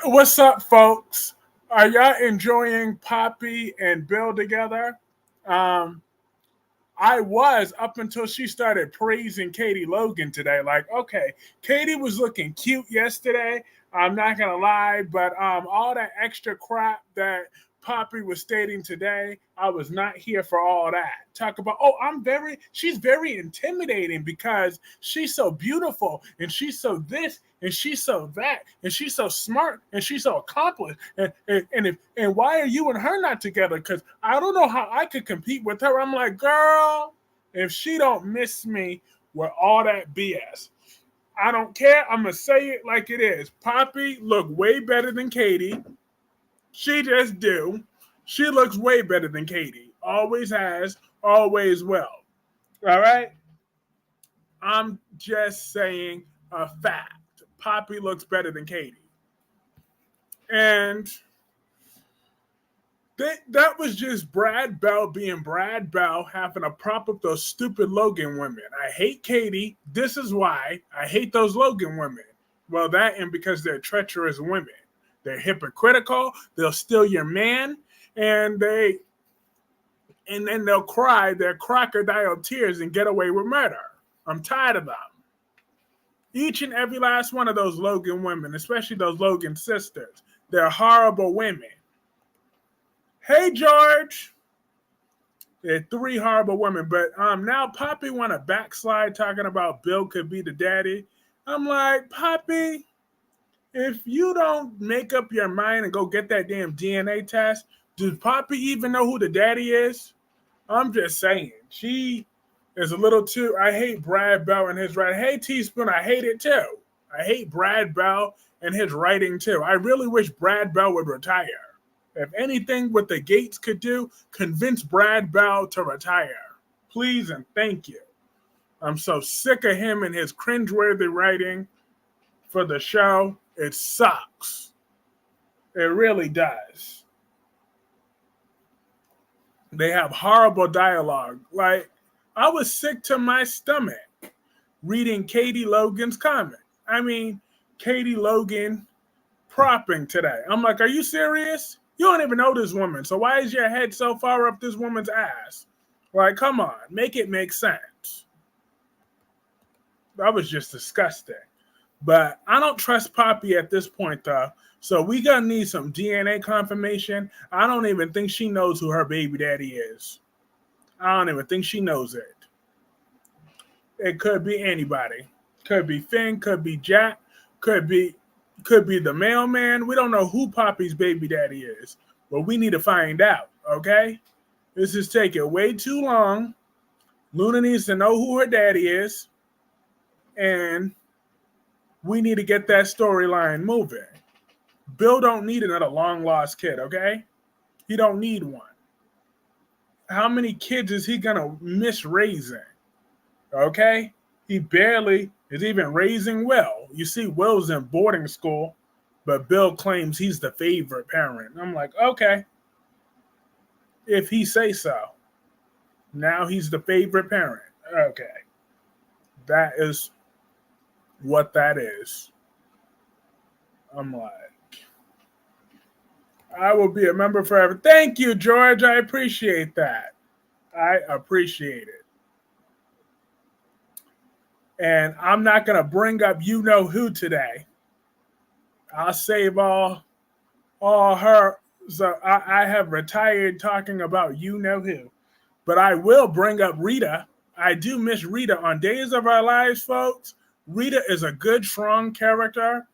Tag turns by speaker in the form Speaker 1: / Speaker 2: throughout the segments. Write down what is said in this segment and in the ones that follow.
Speaker 1: What's up, folks? Are y'all enjoying Poppy and Bill together? Um, I was up until she started praising Katie Logan today. Like, okay, Katie was looking cute yesterday. I'm not gonna lie, but all that extra crap that Poppy was stating today, I was not here for all that. Talk about, oh, she's very intimidating because she's so beautiful and she's so this and she's so that and she's so smart and she's so accomplished. And why are you and her not together? Because I don't know how I could compete with her. I'm like, girl, if she don't miss me with all that BS, I don't care. I'm gonna say it like it is. Poppy look way better than Katie. She just do. She looks way better than Katie. Always has, always will. All right? I'm just saying a fact. Poppy looks better than Katie. And that was just Brad Bell being Brad Bell having to prop up those stupid Logan women. I hate Katie. This is why I hate those Logan women. Well, that and because they're treacherous women. They're hypocritical. They'll steal your man, and then they'll cry their crocodile tears and get away with murder. I'm tired of them. Each and every last one of those Logan women, especially those Logan sisters, they're horrible women. Hey, George. They're three horrible women, but now Poppy want to backslide talking about Bill could be the daddy. I'm like, Poppy, if you don't make up your mind and go get that damn DNA test, does Poppy even know who the daddy is? I'm just saying. She is a little too. I hate Brad Bell and his writing. Hey, Teaspoon, I hate it too. I hate Brad Bell and his writing too. I really wish Brad Bell would retire. If anything, what the Gates could do, convince Brad Bell to retire. Please and thank you. I'm so sick of him and his cringeworthy writing for the show. It sucks. It really does. They have horrible dialogue. Like, I was sick to my stomach reading Katie Logan's comment. I mean, Katie Logan propping today. I'm like, are you serious? You don't even know this woman. So why is your head so far up this woman's ass? Like, come on, make it make sense. That was just disgusting. But I don't trust Poppy at this point, though. So we gonna need some DNA confirmation. I don't even think she knows who her baby daddy is. I don't even think she knows it. It could be anybody. Could be Finn. Could be Jack. Could be the mailman. We don't know who Poppy's baby daddy is, but we need to find out. Okay? This is taking way too long. Luna needs to know who her daddy is, and we need to get that storyline moving. Bill don't need another long lost kid, okay? He don't need one. How many kids is he gonna miss raising? Okay? He barely is even raising Will. You see, Will's in boarding school, but Bill claims he's the favorite parent. I'm like, okay. If he say so. Now he's the favorite parent. Okay. That is what that is. I'm like, I will be a member forever. Thank you, George. I appreciate that. I appreciate it. And I'm not going to bring up you know who today. I'll save all her. So I have retired talking about you know who. But I will bring up Rita. I do miss Rita on Days of Our Lives, folks. Rita is a good, strong character.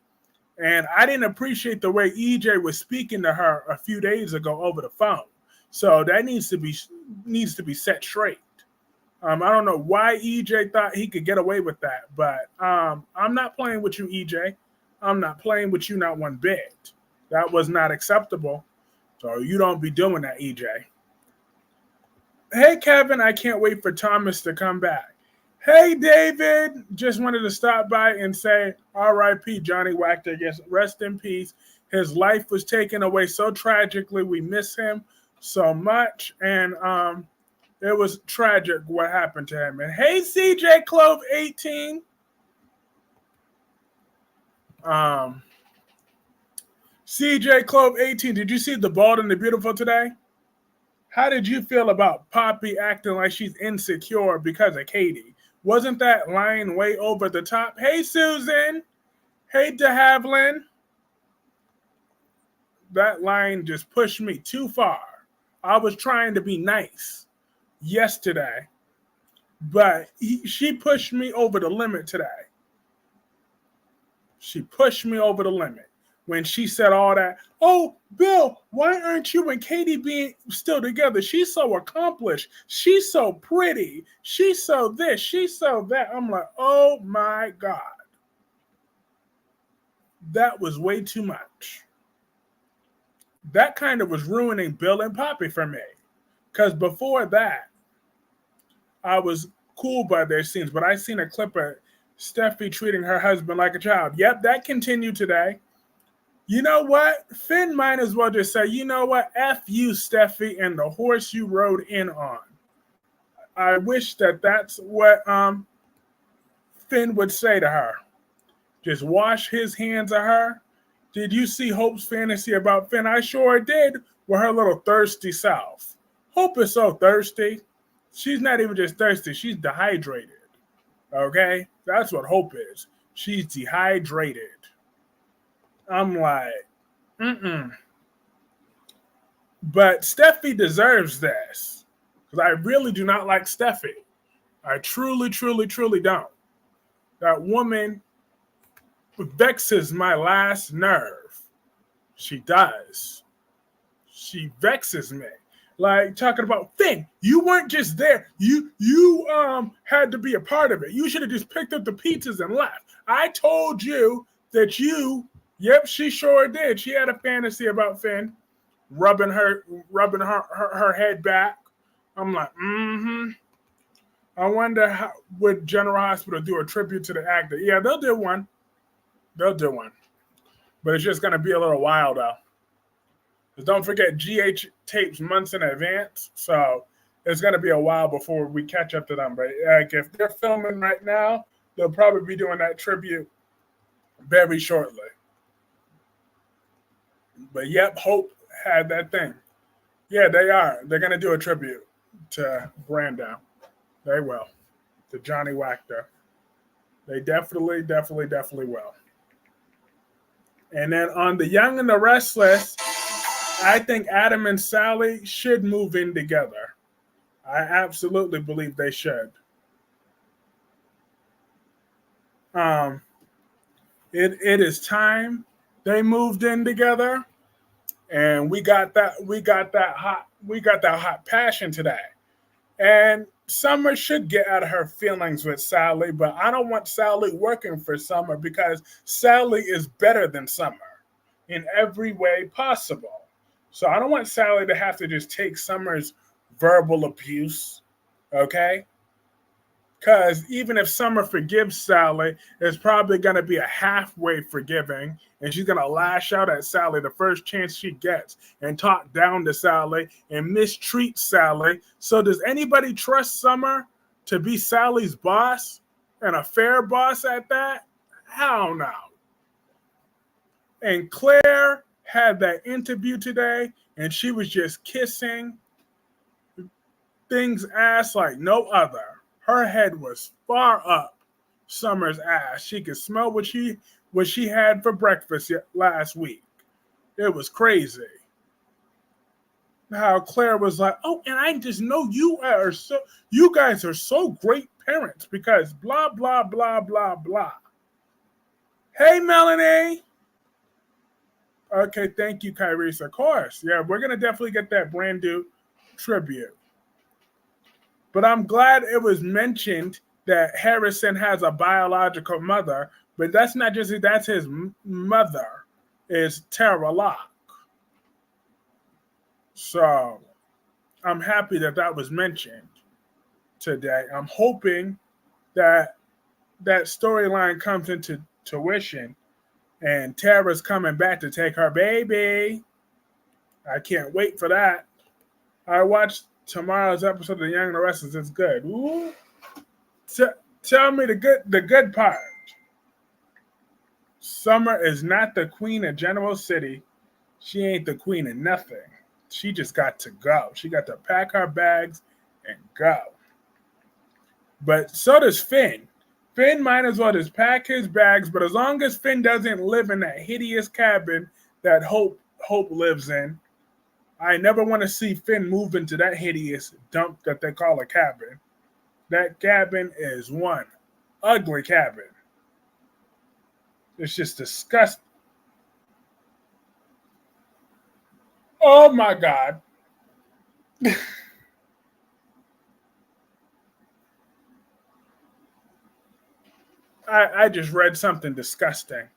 Speaker 1: And I didn't appreciate the way EJ was speaking to her a few days ago over the phone. So that needs to be set straight. I don't know why EJ thought he could get away with that, but I'm not playing with you, EJ. I'm not playing with you not one bit. That was not acceptable. So you don't be doing that, EJ. Hey, Kevin, I can't wait for Thomas to come back. Hey, David, just wanted to stop by and say R.I.P. Johnny Wachter. Yes, rest in peace. His life was taken away so tragically. We miss him so much, and it was tragic what happened to him. And hey, CJ Clove 18. CJ Clove 18, did you see The Bald and the Beautiful today? How did you feel about Poppy acting like she's insecure because of Katie? Wasn't that line way over the top? Hey, Susan. Hey, De Havilland. That line just pushed me too far. I was trying to be nice yesterday, but she pushed me over the limit today. She pushed me over the limit when she said all that. Oh, Bill, why aren't you and Katie being still together? She's so accomplished. She's so pretty. She's so this. She's so that. I'm like, oh my God. That was way too much. That kind of was ruining Bill and Poppy for me. Because before that, I was cool by their scenes, but I seen a clip of Steffi treating her husband like a child. Yep, that continued today. You know what? Finn might as well just say, you know what? F you, Steffi, and the horse you rode in on. I wish that's what Finn would say to her. Just wash his hands of her. Did you see Hope's fantasy about Finn? I sure did with her little thirsty self. Hope is so thirsty. She's not even just thirsty. She's dehydrated. Okay? That's what Hope is. She's dehydrated. I'm like, But Steffi deserves this. Because I really do not like Steffi. I truly, truly, truly don't. That woman vexes my last nerve. She does. She vexes me. Like talking about Finn, you weren't just there. You had to be a part of it. You should have just picked up the pizzas and left. I told you that you. Yep, she sure did. She had a fantasy about Finn, rubbing her head back. I'm like, I wonder how would General Hospital do a tribute to the actor? Yeah, they'll do one. They'll do one, but it's just gonna be a little while though. Don't forget, GH tapes months in advance, so it's going to be a while before we catch up to them. But like, if they're filming right now, they'll probably be doing that tribute very shortly. But yep, Hope had that thing. Yeah, they are. They're going to do a tribute to Brando. They will. To Johnny Wachter. They definitely will. And then on The Young and the Restless, I think Adam and Sally should move in together. I absolutely believe they should. It is time they moved in together, and we got that hot passion today. And Summer should get out of her feelings with Sally, but I don't want Sally working for Summer because Sally is better than Summer in every way possible. So I don't want Sally to have to just take Summer's verbal abuse, okay? Because even if Summer forgives Sally, it's probably going to be a halfway forgiving, and she's going to lash out at Sally the first chance she gets and talk down to Sally and mistreat Sally. So does anybody trust Summer to be Sally's boss and a fair boss at that? Hell no. And Claire had that interview today, and she was just kissing things ass like no other. Her head was far up Summer's ass. She could smell what she had for breakfast last week. It was crazy. How Claire was like, oh, and I just know you guys are so great parents because blah, blah, blah, blah, blah. Hey, Melanie. Okay, thank you, Kyrese. Of course. Yeah, we're going to definitely get that brand new tribute. But I'm glad it was mentioned that Harrison has a biological mother, but that's not just that's his mother is Tara Locke. So I'm happy that was mentioned today. I'm hoping that storyline comes into tuition and Tara's coming back to take her baby. I can't wait for that. I watched tomorrow's episode of The Young and the Restless. It's good. Ooh. Tell me the good part. Summer is not the queen of General City. She ain't the queen of nothing. She just got to go. She got to pack her bags and go. But so does Finn. Finn might as well just pack his bags, but as long as Finn doesn't live in that hideous cabin that Hope lives in, I never want to see Finn move into that hideous dump that they call a cabin. That cabin is one ugly cabin. It's just disgusting. Oh my God. I just read something disgusting.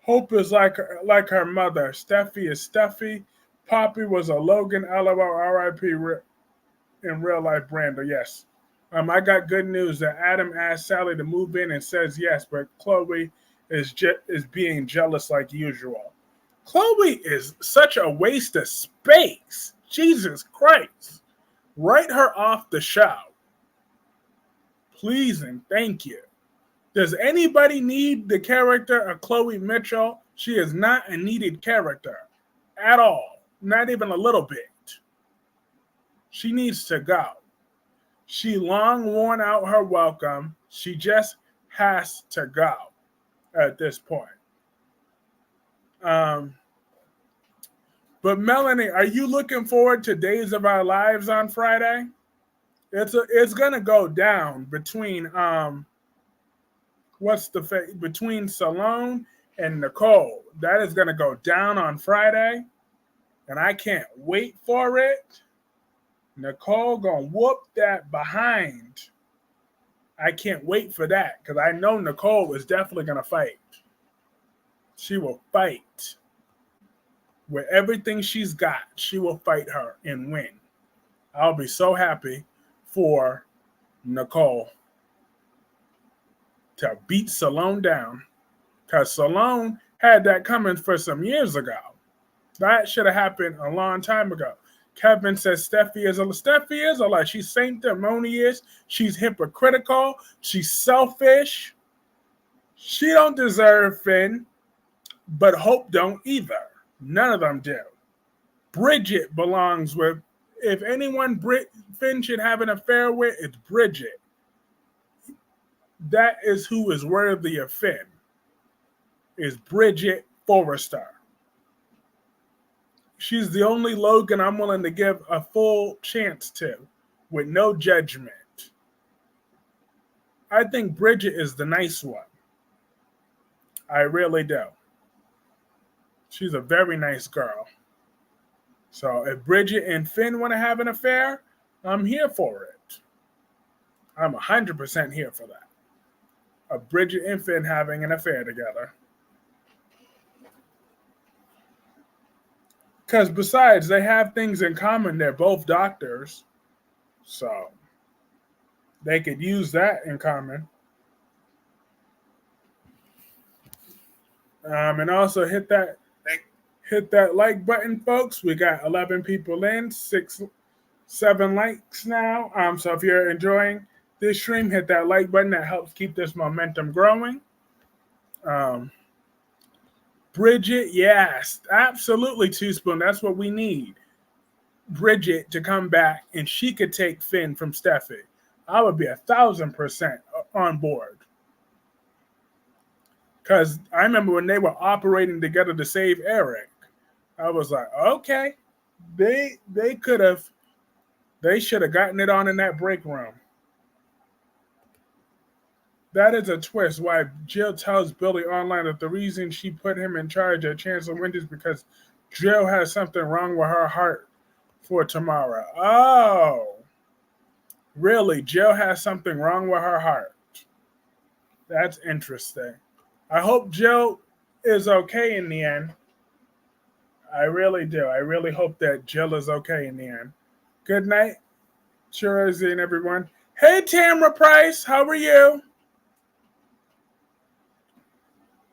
Speaker 1: Hope is like her mother. Steffi is Steffi. Poppy was a Logan, LOL, RIP in real life Brando. Yes. I got good news that Adam asked Sally to move in and says yes, but Chloe is being jealous like usual. Chloe is such a waste of space. Jesus Christ. Write her off the show. Please and thank you. Does anybody need the character of Chloe Mitchell? She is not a needed character at all. Not even a little bit. She needs to go. She long worn out her welcome. She just has to go at this point. But Melanie, are you looking forward to Days of Our Lives on Friday? It's gonna go down between between Salone and Nicole. That is gonna go down on Friday, and I can't wait for it. Nicole gonna whoop that behind. I can't wait for that because I know Nicole is definitely gonna fight. She will fight with everything she's got. She will fight her and win. I'll be so happy for Nicole to beat Salone down because Salone had that coming for some years ago. That should have happened a long time ago. Kevin says Steffi is a lie. She's sanctimonious. She's hypocritical. She's selfish. She don't deserve Finn, but Hope don't either. None of them do. Bridget belongs with. If anyone Finn should have an affair with, it's Bridget. That is who is worthy of Finn. Is Bridget Forrester. She's the only Logan I'm willing to give a full chance to, with no judgment. I think Bridget is the nice one. I really do. She's a very nice girl. So if Bridget and Finn want to have an affair, I'm here for it. I'm 100% here for that. Of Bridget and Finn having an affair together. Because besides, they have things in common. They're both doctors. So they could use that in common. And also hit that like button, folks. We got 11 people in, 7 likes now. So if you're enjoying this stream, hit that like button. That helps keep this momentum growing. Bridget, yes, absolutely, Teaspoon. That's what we need. Bridget to come back and she could take Finn from Steffi. I would be 1,000% on board. Because I remember when they were operating together to save Eric, I was like, okay, they should have gotten it on in that break room. That is a twist. Why Jill tells Billy online that the reason she put him in charge at Chancellor Wendy's because Jill has something wrong with her heart for tomorrow. Oh, really? Jill has something wrong with her heart. That's interesting. I hope Jill is okay in the end. I really do. I really hope that Jill is okay in the end. Good night, Cherzy and everyone. Hey, Tamra Price, how are you?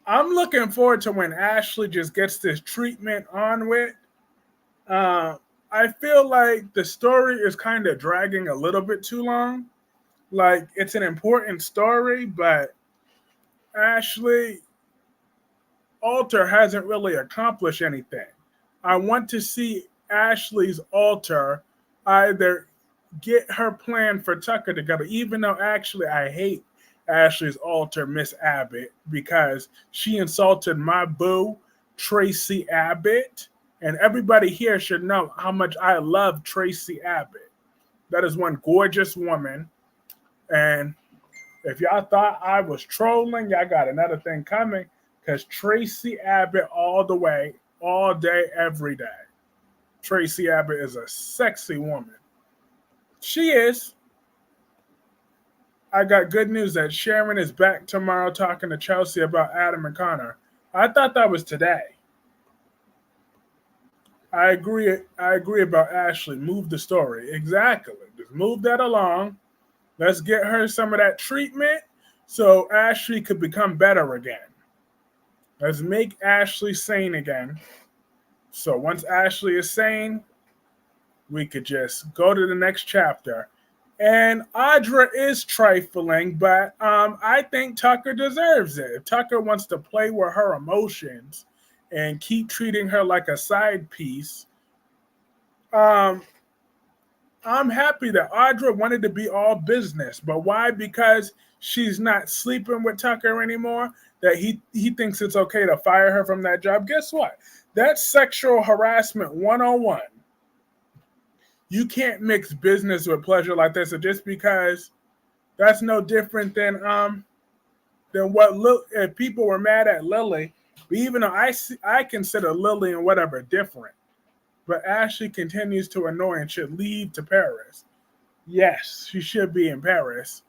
Speaker 1: I'm looking forward to when Ashley just gets this treatment on with. I feel like the story is kind of dragging a little bit too long. Like, it's an important story, but Ashley, altar hasn't really accomplished anything. I want to see Ashley's altar either get her plan for Tucker together, even though actually I hate Ashley's altar, Miss Abbott, because she insulted my boo, Tracy Abbott. And everybody here should know how much I love Tracy Abbott. That is one gorgeous woman. And if y'all thought I was trolling, y'all got another thing coming because Tracy Abbott all the way, all day, every day. Tracy Abbott is a sexy woman. She is. I got good news that Sharon is back tomorrow talking to Chelsea about Adam and Connor. I thought that was today. I agree about Ashley. Move the story. Exactly. Just move that along. Let's get her some of that treatment so Ashley could become better again. Let's make Ashley sane again. So once Ashley is sane, we could just go to the next chapter. And Audra is trifling, but I think Tucker deserves it. If Tucker wants to play with her emotions and keep treating her like a side piece, I'm happy that Audra wanted to be all business. But why? Because she's not sleeping with Tucker anymore, that he thinks it's okay to fire her from that job. Guess what? That's sexual harassment 101. You can't mix business with pleasure like this. So just because that's no different than what if people were mad at Lily, but even though I consider Lily and whatever different, but Ashley continues to annoy and should leave to Paris. Yes, she should be in Paris.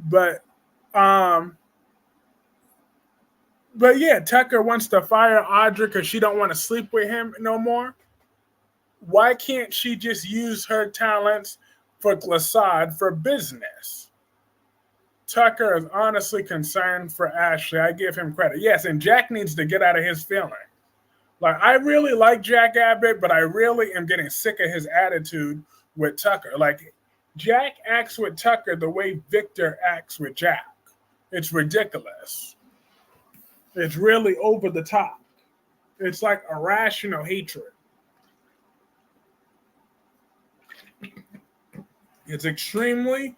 Speaker 1: But yeah, Tucker wants to fire Audra because she don't want to sleep with him no more. Why can't she just use her talents for glissade for business? Tucker is honestly concerned for Ashley. I give him credit. Yes, and Jack needs to get out of his feeling. Like, I really like Jack Abbott, but I really am getting sick of his attitude with Tucker. Like, Jack acts with Tucker the way Victor acts with Jack. It's ridiculous. It's really over the top. It's like irrational hatred. It's extremely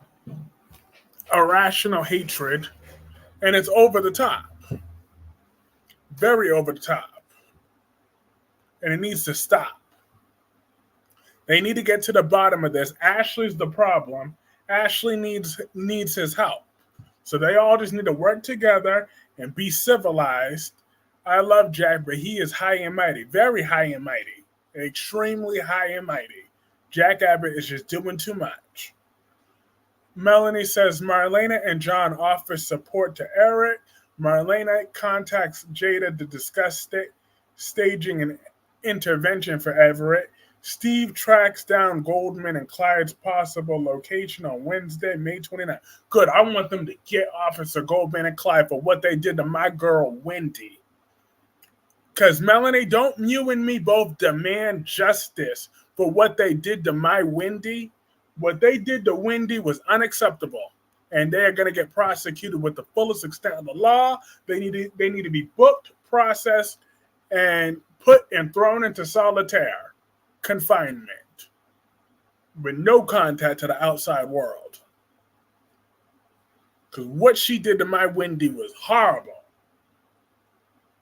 Speaker 1: irrational hatred, and it's over the top. Very over the top. And it needs to stop. They need to get to the bottom of this. Ashley's the problem. Ashley needs his help. So they all just need to work together and be civilized. I love Jack, but he is high and mighty. Very high and mighty. Extremely high and mighty. Jack Abbott is just doing too much. Melanie says Marlena and John offer support to Eric. Marlena contacts Jada to discuss staging an intervention for Everett. Steve tracks down Goldman and Clyde's possible location on Wednesday, May 29th. Good. I want them to get Officer Goldman and Clyde for what they did to my girl, Wendy. Because, Melanie, don't you and me both demand justice for what they did to my Wendy? What they did to Wendy was unacceptable. And they're going to get prosecuted with the fullest extent of the law. They need to be booked, processed, and put and thrown into solitary confinement with no contact to the outside world. Because what she did to my Wendy was horrible.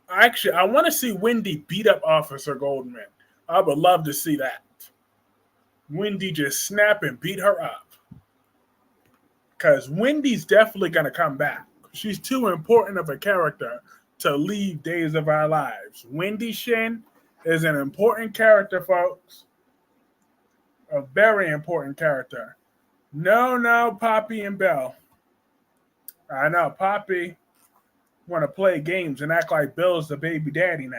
Speaker 1: Actually, I want to see Wendy beat up Officer Goldman. I would love to see that. Wendy just snap and beat her up. Because Wendy's definitely going to come back. She's too important of a character to leave Days of Our Lives. Wendy Shin is an important character, folks. A very important character. No, Poppy and Belle. I know, Poppy want to play games and act like Bill's the baby daddy now.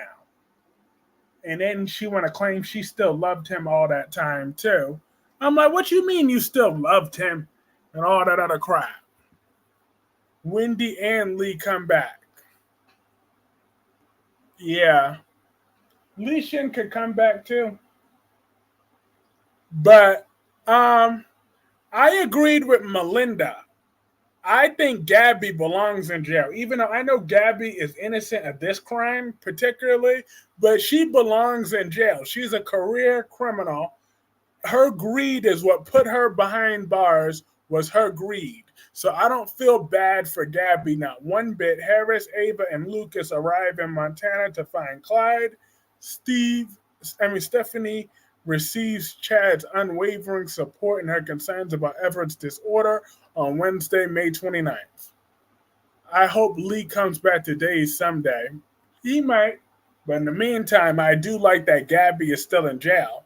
Speaker 1: And then she want to claim she still loved him all that time, too. I'm like, what you mean you still loved him and all that other crap? Wendy and Lee come back. Yeah. Lee Shin could come back, too. But I agreed with Melinda I think Gabby belongs in jail, even though I know Gabby is innocent of this crime particularly, but she belongs in jail. She's a career criminal. Her greed is what put her behind bars, was her greed. So I don't feel bad for Gabby, not one bit. Harris, Ava, and Lucas arrive in Montana to find Clyde. Stephanie receives Chad's unwavering support in her concerns about Everett's disorder on Wednesday, May 29th. I hope Lee comes back to days someday. He might, but in the meantime, I do like that Gabby is still in jail.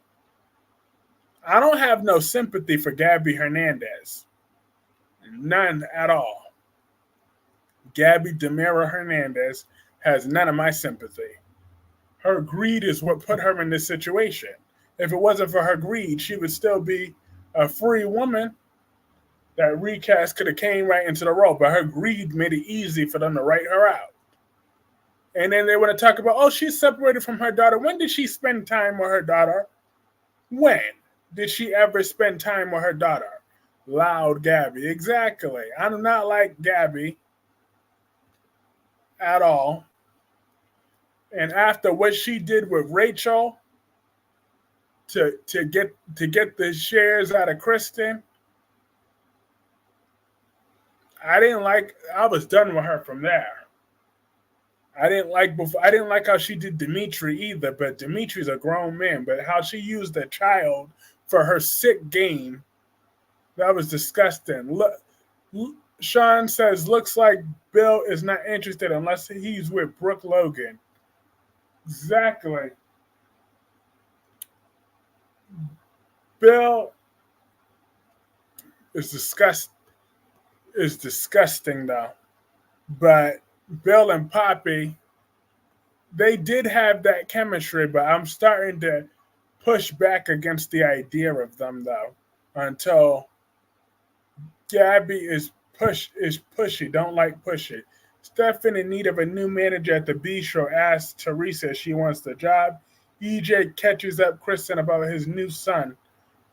Speaker 1: I don't have no sympathy for Gabby Hernandez. None at all. Gabby Demira Hernandez has none of my sympathy. Her greed is what put her in this situation. If it wasn't for her greed, she would still be a free woman. That recast could have came right into the role, but her greed made it easy for them to write her out. And then they want to talk about, oh, she's separated from her daughter. When did she spend time with her daughter? When did she ever spend time with her daughter? Loud Gabby. Exactly. I do not like Gabby at all. And after what she did with Rachel to get the shares out of Kristen, I was done with her from there. I didn't like how she did Dimitri either, but Dimitri's a grown man, but how she used a child for her sick game, that was disgusting. Look, Sean says looks like Bill is not interested unless he's with Brooke Logan. Exactly. Bill is disgusting though. But Bill and Poppy, they did have that chemistry, but I'm starting to push back against the idea of them though. Until Gabby is pushy, don't like pushy. Stefan in need of a new manager at the bistro asks Teresa if she wants the job. EJ catches up Kristen about his new son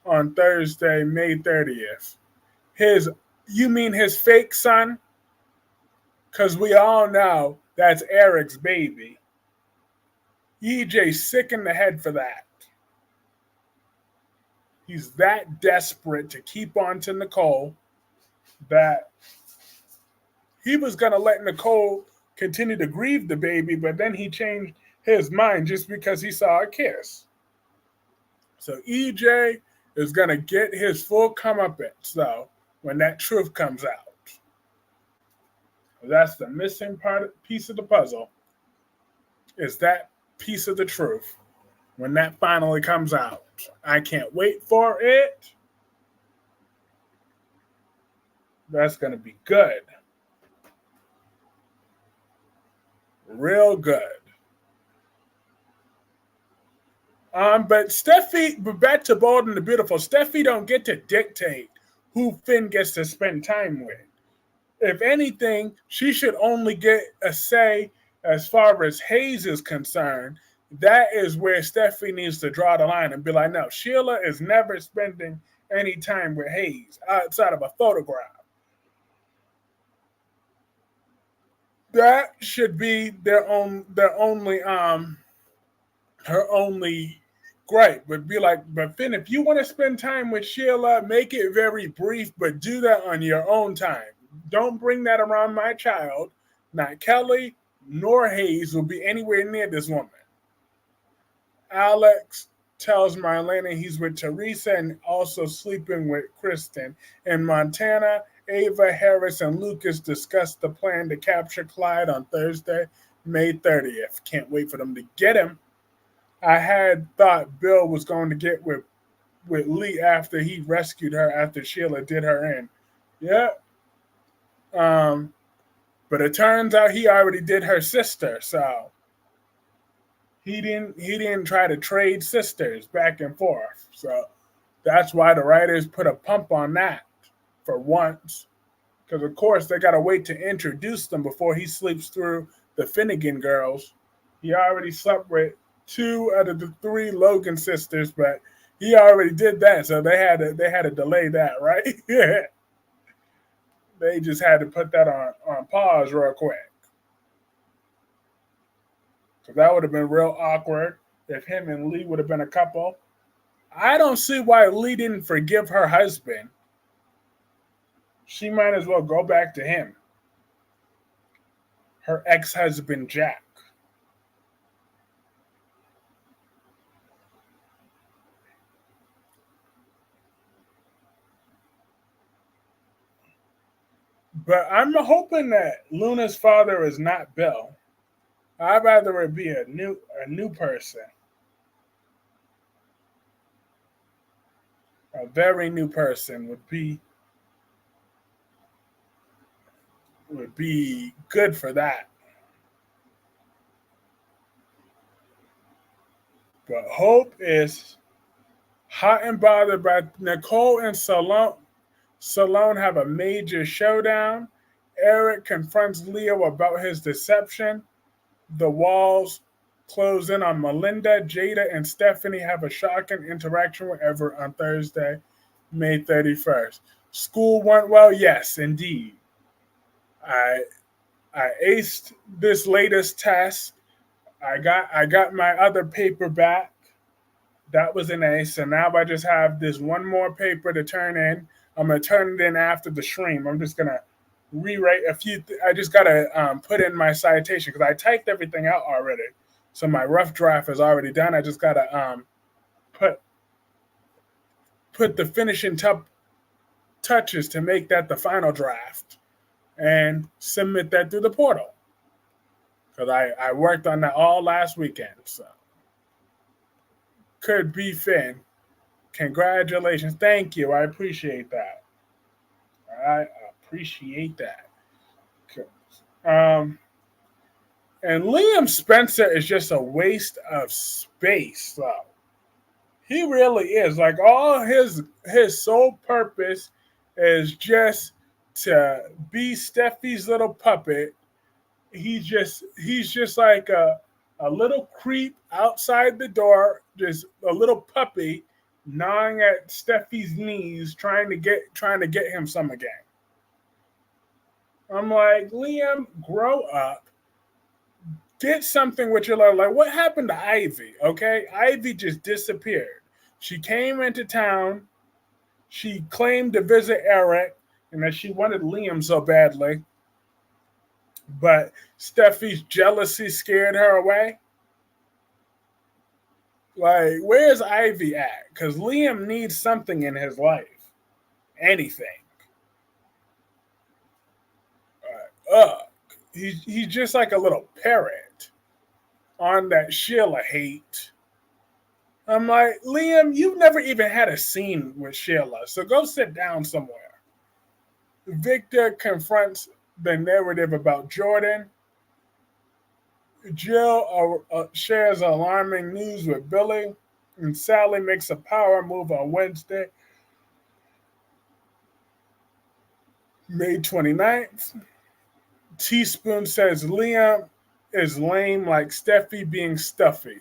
Speaker 1: on Thursday, May 30th. His You mean his fake son? Because we all know that's Eric's baby. EJ's sick in the head for that. He's that desperate to keep on to Nicole that he was going to let Nicole continue to grieve the baby, but then he changed his mind just because he saw a kiss. So EJ is going to get his full comeuppance, though, when that truth comes out. That's the missing piece of the puzzle, is that piece of the truth when that finally comes out. I can't wait for it. That's going to be good. Real good. But back to Bold and the Beautiful, Steffi don't get to dictate who Finn gets to spend time with. If anything, she should only get a say as far as Hayes is concerned. That is where Steffi needs to draw the line and be like, no, Sheila is never spending any time with Hayes outside of a photograph. That should be their only her only gripe. But be like, but Finn, if you want to spend time with Sheila, make it very brief, but do that on your own time. Don't bring that around my child. Not Kelly nor Hayes will be anywhere near this woman. Alex tells Marlena he's with Teresa and also sleeping with Kristen. In Montana, Ava, Harris, and Lucas discuss the plan to capture Clyde on Thursday, May 30th. Can't wait for them to get him. I had thought Bill was going to get with Lee after he rescued her after Sheila did her in. Yeah. But it turns out he already did her sister, so he didn't try to trade sisters back and forth. So that's why the writers put a pump on that for once. Because of course they gotta wait to introduce them before he sleeps through the Finnegan girls. He already slept with 2 out of the 3 Logan sisters, but he already did that, so they had to delay that, right? Yeah. They just had to put that on pause real quick. Because that would have been real awkward if him and Lee would have been a couple. I don't see why Lee didn't forgive her husband. She might as well go back to him. Her ex-husband, Jack. But I'm hoping that Luna's father is not Bill. I'd rather it be a new person. A very new person would be good for that. But Hope is hot and bothered by Nicole and Salone. Salone have a major showdown. Eric confronts Leo about his deception. The walls close in on Melinda. Jada and Stephanie have a shocking interaction with Everett on Thursday, May 31st. School went well? Yes, indeed. I I aced this latest test. I got my other paper back. That was an ace. So now I just have this one more paper to turn in. I'm gonna turn it in after the stream. I'm just gonna rewrite a few. I just gotta put in my citation because I typed everything out already. So my rough draft is already done. I just gotta put put the finishing touches to make that the final draft and submit that through the portal because I worked on that all last weekend. So could be Finn. Congratulations. Thank you. I appreciate that. I appreciate that. Um, and Liam Spencer is just a waste of space. So he really is. Like all his sole purpose is just to be Steffi's little puppet. He's just like a little creep outside the door, just a little puppy gnawing at Steffi's knees, trying to get him some again. I'm like, Liam, grow up. Get something with your life. Like, what happened to Ivy? Okay, Ivy just disappeared. She came into town. She claimed to visit Eric and that she wanted Liam so badly, but Steffi's jealousy scared her away. Like, where's Ivy at? Because Liam needs something in his life. Anything. Ugh. He's just like a little parrot on that Sheila hate. I'm like, Liam, you've never even had a scene with Sheila, so go sit down somewhere. Victor confronts the narrative about Jordan. Jill shares alarming news with Billy, and Sally makes a power move on Wednesday, May 29th. Teaspoon says Liam is lame like Steffi being stuffy.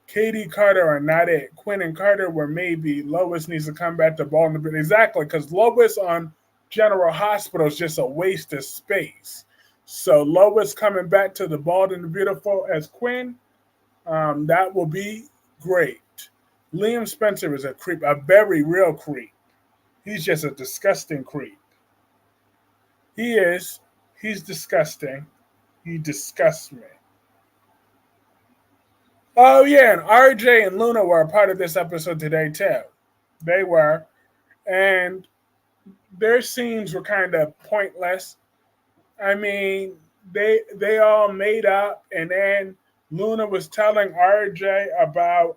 Speaker 1: Katie Carter are not it. Quinn and Carter were maybe. Lois needs to come back to Baltimore. Exactly, because Lois on General Hospital is just a waste of space. So Lois coming back to the Bald and the Beautiful as Quinn, that will be great. Liam Spencer is a creep, a very real creep. He's just a disgusting creep. He is. He's disgusting. He disgusts me. Oh yeah, and RJ and Luna were a part of this episode today too. They were, and their scenes were kind of pointless. I mean, they all made up, and then Luna was telling RJ about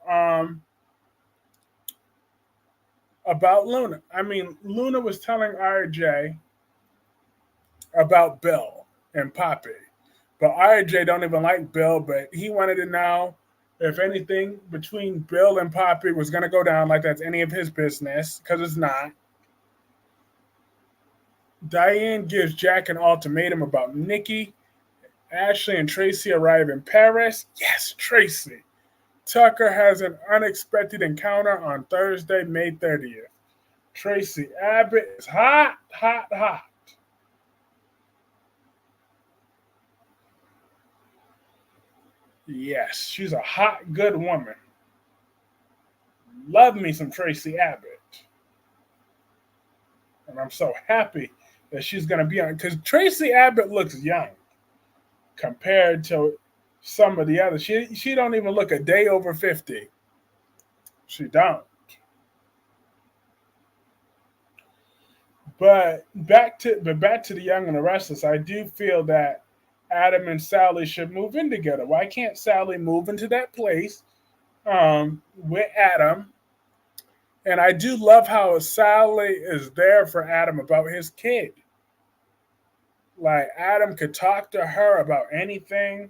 Speaker 1: Luna. I mean, Luna was telling RJ about Bill and Poppy, but RJ don't even like Bill, but he wanted to know if anything between Bill and Poppy was going to go down like that's any of his business, because it's not. Diane gives Jack an ultimatum about Nikki. Ashley and Tracy arrive in Paris. Yes, Tracy. Tucker has an unexpected encounter on Thursday, May 30th. Tracy Abbott is hot, hot, hot. Yes, she's a hot, good woman. Love me some Tracy Abbott. And I'm so happy that she's going to be on because Tracy Abbott looks young compared to some of the others. She don't even look a day over 50. She don't. But back to the Young and the Restless. I do feel that Adam and Sally should move in together. Why can't Sally move into that place with Adam? And I do love how Sally is there for Adam about his kid. Like Adam could talk to her about anything,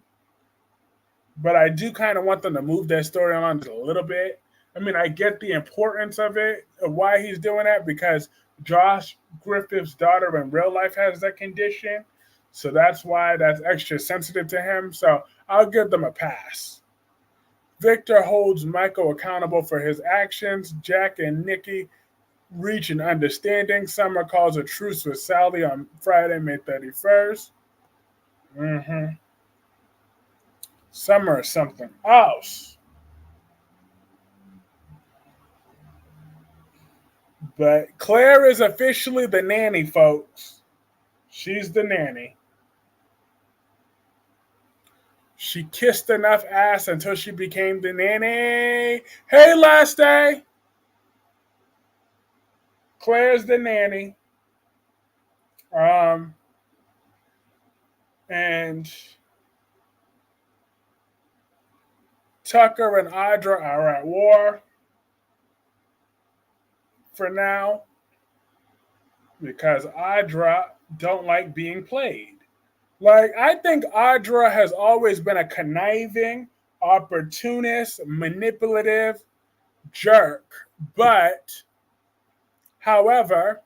Speaker 1: but I do kind of want them to move that storyline just a little bit. I mean, I get the importance of it, of why he's doing that, because Josh Griffith's daughter in real life has that condition. So that's why that's extra sensitive to him. So I'll give them a pass. Victor holds Michael accountable for his actions. Jack and Nikki reach an understanding. Summer calls a truce with Sally on Friday, May 31st. Mm-hmm. Summer is something else. But Claire is officially the nanny, folks. She's the nanny. She kissed enough ass until she became the nanny. Hey, last day. Claire's the nanny. Um, and Tucker and Audra are at war for now because Audra don't like being played. Like, I think Audra has always been a conniving, opportunist, manipulative jerk. But, however,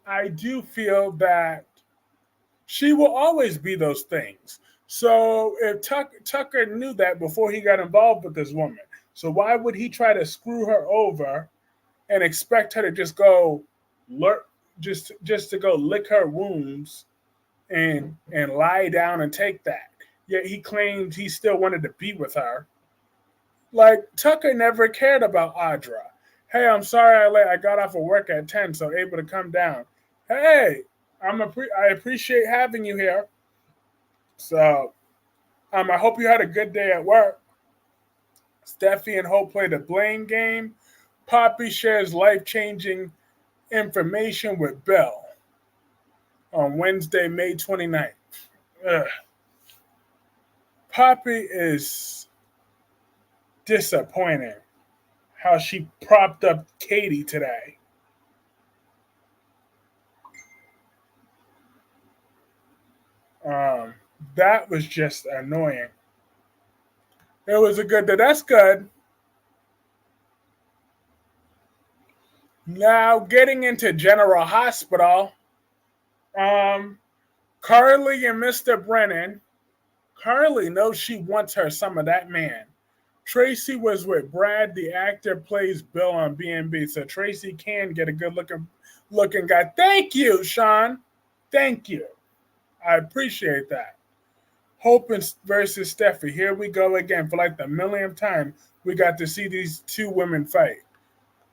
Speaker 1: I do feel that she will always be those things. So if Tucker knew that before he got involved with this woman, so why would he try to screw her over and expect her to just go lurk, just to go lick her wounds and lie down and take that? Yet he claimed he still wanted to be with her. Like Tucker never cared about Audra. Hey, I'm sorry I got off of work at 10, so able to come down. Hey, I appreciate having you here. So I hope you had a good day at work. Steffi and Hope played a blame game. Poppy shares life changing information with Bill on Wednesday, May 29th. Ugh. Poppy is disappointing how she propped up Katie today. Um, that was just annoying. It was a good day. That's good. Now, getting into General Hospital, um, Carly and Mr. Brennan. Carly knows she wants her some of that man. Tracy was with Brad, the actor plays Bill on B&B, so Tracy can get a good looking guy. Thank you, Sean. Thank you. I appreciate that. Hope versus Steffi. Here we go again. For like the millionth time, we got to see these two women fight.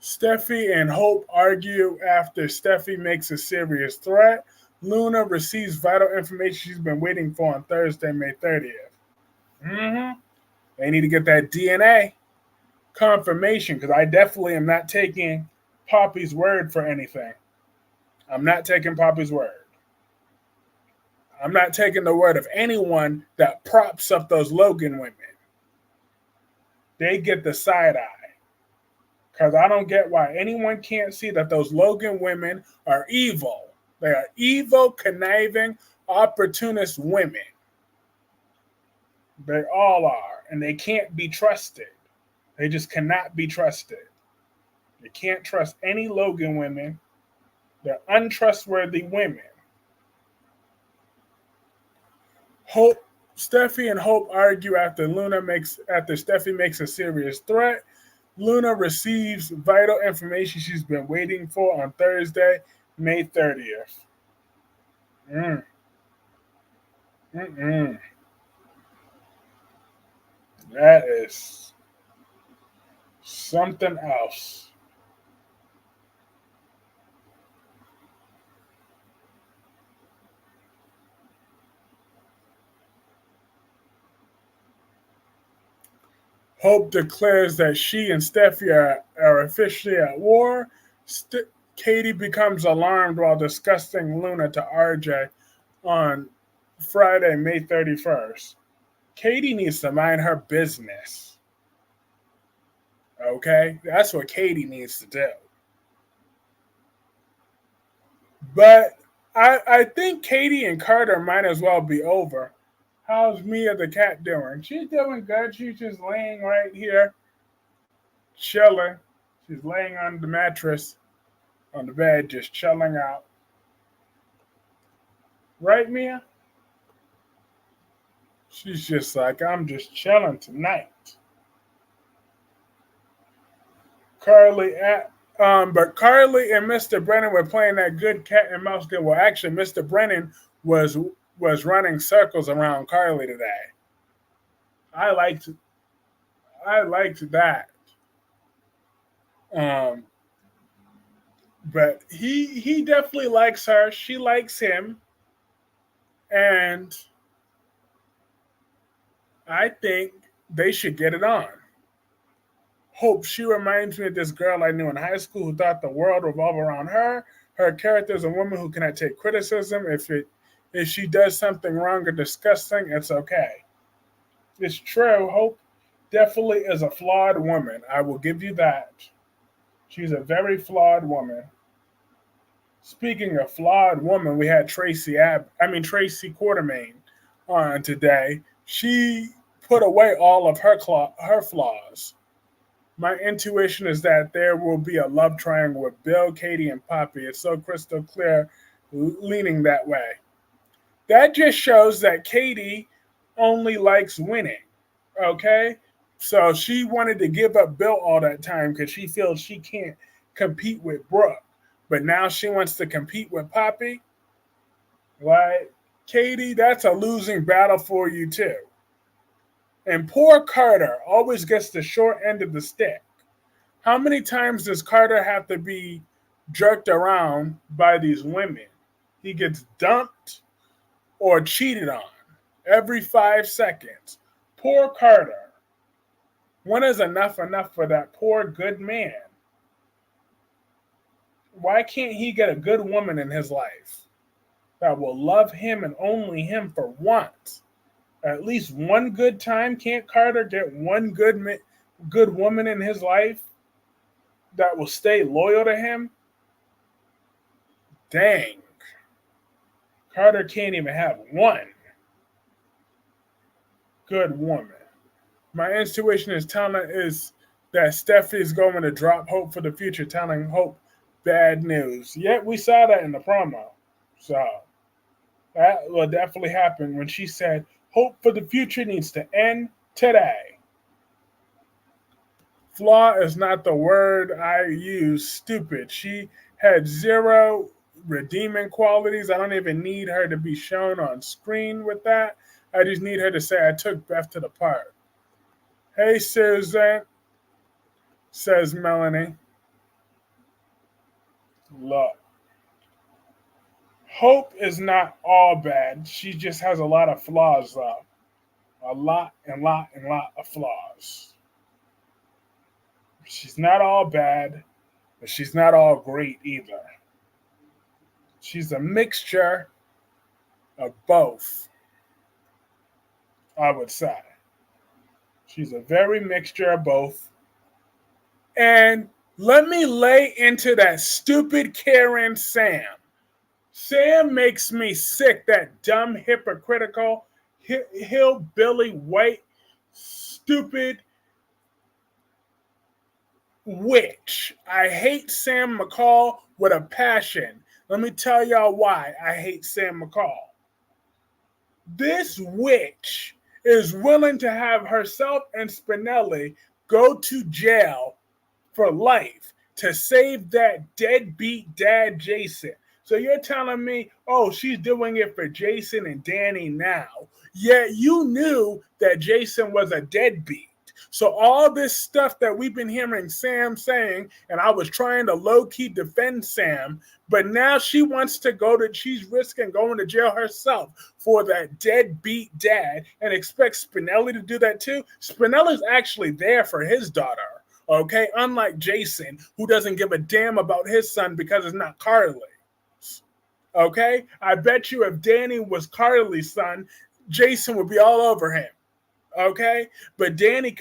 Speaker 1: Steffi and Hope argue after Steffi makes a serious threat. Luna receives vital information she's been waiting for on Thursday, May 30th. Mm-hmm. They need to get that DNA confirmation because I definitely am not taking Poppy's word for anything. I'm not taking Poppy's word. I'm not taking the word of anyone that props up those Logan women. They get the side eye. Because I don't get why anyone can't see that those Logan women are evil. They are evil, conniving, opportunist women. They all are. And they can't be trusted. They just cannot be trusted. You can't trust any Logan women. They're untrustworthy women. Hope, Steffi and Hope argue after Steffi makes a serious threat. Luna receives vital information she's been waiting for on Thursday, May 30th. Mm. Mm-mm. That is something else. Hope declares that she and Steffi are officially at war. Katie becomes alarmed while discussing Luna to RJ on Friday, May 31st. Katie needs to mind her business. Okay? That's what Katie needs to do. But I think Katie and Carter might as well be over. How's Mia the cat doing? She's doing good. She's just laying right here, chilling. She's laying on the mattress on the bed, just chilling out. Right, Mia? She's just like, I'm just chilling tonight. Carly at but Carly and Mr. Brennan were playing that good cat and mouse game. Well, actually, Mr. Brennan was running circles around Carly today. I liked I liked that. Um, but he definitely likes her. She likes him, and I think they should get it on. Hope she reminds me of this girl I knew in high school who thought the world revolved around her. Her character is a woman who cannot take criticism. If she does something wrong or disgusting, it's okay. It's true. Hope definitely is a flawed woman. I will give you that. She's a very flawed woman. Speaking of flawed woman, we had Tracy Quartermain on today. She put away all of her flaws. My intuition is that there will be a love triangle with Bill, Katie, and Poppy. It's so crystal clear, leaning that way. That just shows that Katie only likes winning. Okay? So she wanted to give up Bill all that time because she feels she can't compete with Brooke. But now she wants to compete with Poppy. Right? Katie, that's a losing battle for you, too. And poor Carter always gets the short end of the stick. How many times does Carter have to be jerked around by these women? He gets dumped or cheated on every 5 seconds. Poor Carter. When is enough for that poor good man? Why can't he get a good woman in his life that will love him and only him for once? At least one good time. Can't Carter get one good woman in his life that will stay loyal to him? Dang. Carter can't even have one good woman. My intuition is that Steffi is going to drop Hope for the future, telling Hope bad news. Yet we saw that in the promo. So that will definitely happen when she said Hope for the future needs to end today. Flaw is not the word I use. Stupid. She had zero redeeming qualities. I don't even need her to be shown on screen with that. I just need her to say, I took Beth to the park. Hey, Susan, says Melanie. Look, Hope is not all bad. She just has a lot of flaws, though. A lot of flaws. She's not all bad, but she's not all great either. She's a mixture of both, I would say. She's a very mixture of both. And let me lay into that stupid Karen Sam. Sam makes me sick, that dumb, hypocritical, hillbilly, white, stupid witch. I hate Sam McCall with a passion. Let me tell y'all why I hate Sam McCall. This witch is willing to have herself and Spinelli go to jail for life to save that deadbeat dad, Jason. So you're telling me, oh, she's doing it for Jason and Danny now. Yet you knew that Jason was a deadbeat. So all this stuff that we've been hearing Sam saying, and I was trying to low-key defend Sam, but now she wants to she's risking going to jail herself for that deadbeat dad and expects Spinelli to do that too. Spinelli's actually there for his daughter. Okay, unlike Jason, who doesn't give a damn about his son because it's not Carly. Okay, I bet you if Danny was Carly's son, Jason would be all over him. Okay, but Jason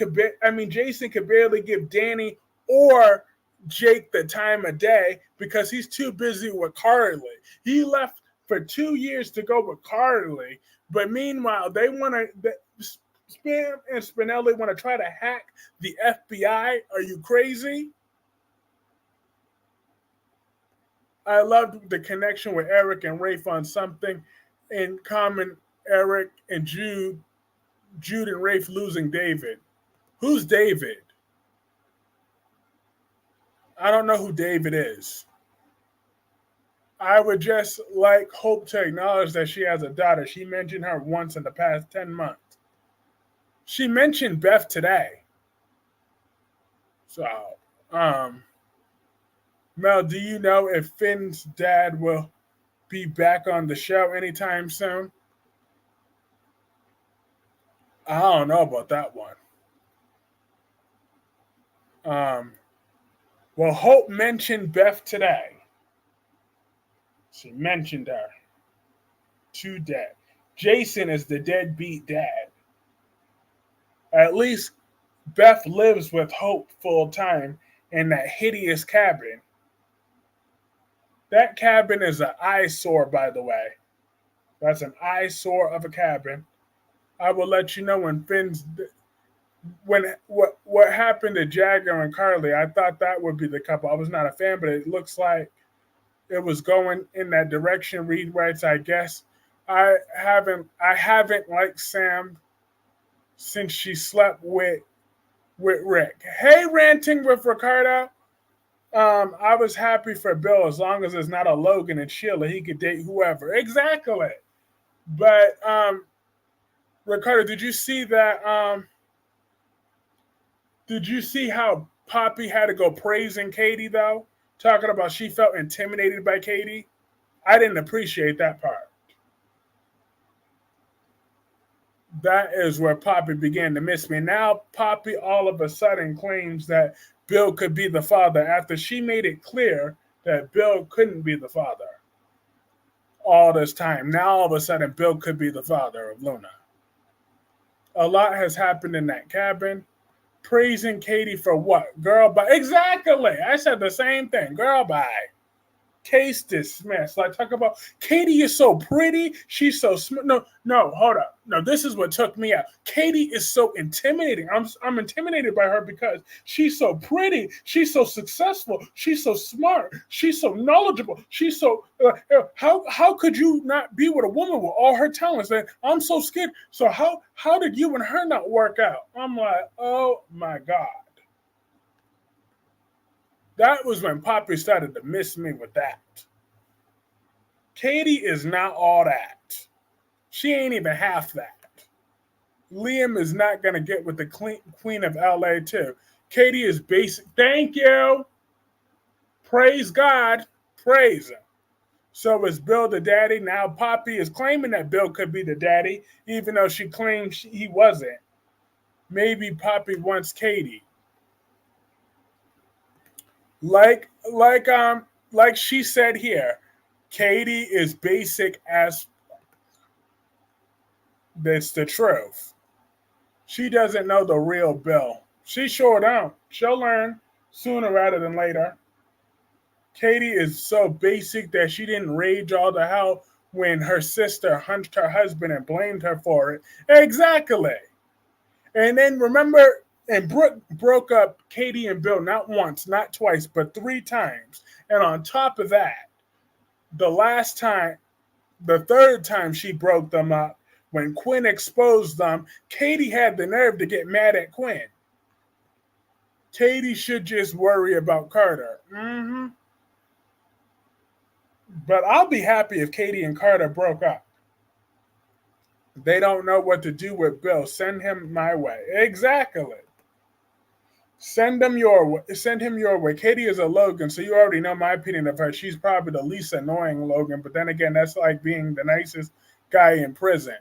Speaker 1: could barely give Danny or Jake the time of day because he's too busy with Carly. He left for 2 years to go with Carly, but meanwhile they want to. Spam and Spinelli want to try to hack the FBI. Are you crazy? I loved the connection with Eric and Rafe on something in common. Eric and Jude and Rafe losing David. Who's David? I don't know who David is. I would just like Hope to acknowledge that she has a daughter. She mentioned her once in the past 10 months. She mentioned Beth today. So, Mel, do you know if Finn's dad will be back on the show anytime soon? I don't know about that one. Well, Hope mentioned Beth today. She mentioned her today. Jason is the deadbeat dad. At least Beth lives with Hope full time in that hideous cabin. That cabin is an eyesore, by the way. That's an eyesore of a cabin. I will let you know when what happened to Jagger and Carly. I thought that would be the couple. I was not a fan, but it looks like it was going in that direction. Reed writes, I guess. I haven't liked Sam since she slept with Rick. Hey, ranting with Ricardo. I was happy for Bill as long as it's not a Logan and Sheila. He could date whoever. Exactly. But Ricardo, did you see that? Did you see how Poppy had to go praising Katie though? Talking about she felt intimidated by Katie. I didn't appreciate that part. That is where Poppy began to miss me. Now Poppy all of a sudden claims that Bill could be the father after she made it clear that Bill couldn't be the father all this time. Now all of a sudden Bill could be the father of Luna. A lot has happened in that cabin. Praising Katie for what? Girl, bye. Exactly. I said the same thing. Girl, bye. Case dismissed. Like, talk about Katie is so pretty. She's so smart. No, hold up. No, this is what took me out. Katie is so intimidating. I'm intimidated by her because she's so pretty. She's so successful. She's so smart. She's so knowledgeable. She's so. How could you not be with a woman with all her talents? And I'm so scared. So how did you and her not work out? I'm like, oh my God. That was when Poppy started to miss me with that. Katie is not all that. She ain't even half that. Liam is not going to get with the Queen of LA too. Katie is basic. Thank you. Praise God. Praise him. So is Bill the daddy? Now Poppy is claiming that Bill could be the daddy, even though she claims he wasn't. Maybe Poppy wants Katie. Like she said here, Katie is basic as that's the truth. She doesn't know the real Bill. She sure don't. She'll learn sooner rather than later. Katie is so basic that she didn't rage all the hell when her sister hunched her husband and blamed her for it. Exactly. And then remember, and Brooke broke up Katie and Bill not once, not twice, but 3 times. And on top of that, the third time she broke them up, when Quinn exposed them, Katie had the nerve to get mad at Quinn. Katie should just worry about Carter. But I'll be happy if Katie and Carter broke up. They don't know what to do with Bill. Send him my way. Exactly. Send him your way. Katie is a Logan, so you already know my opinion of her. She's probably the least annoying Logan, but then again, that's like being the nicest guy in prison.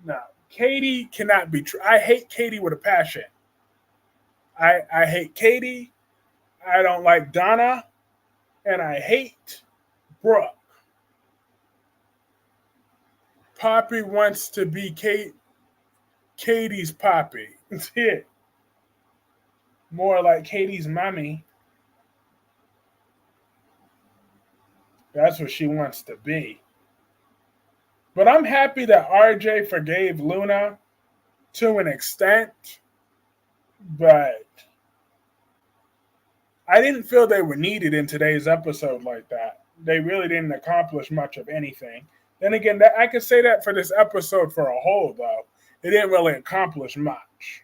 Speaker 1: No, Katie cannot be true. I hate Katie with a passion. I hate Katie. I don't like Donna, and I hate Brooke. Poppy wants to be Katie's Poppy. That's it. More like Katie's mommy. That's what she wants to be. But I'm happy that RJ forgave Luna to an extent, but I didn't feel they were needed in today's episode like that. They really didn't accomplish much of anything. Then again, I could say that for this episode for a whole, though. It didn't really accomplish much.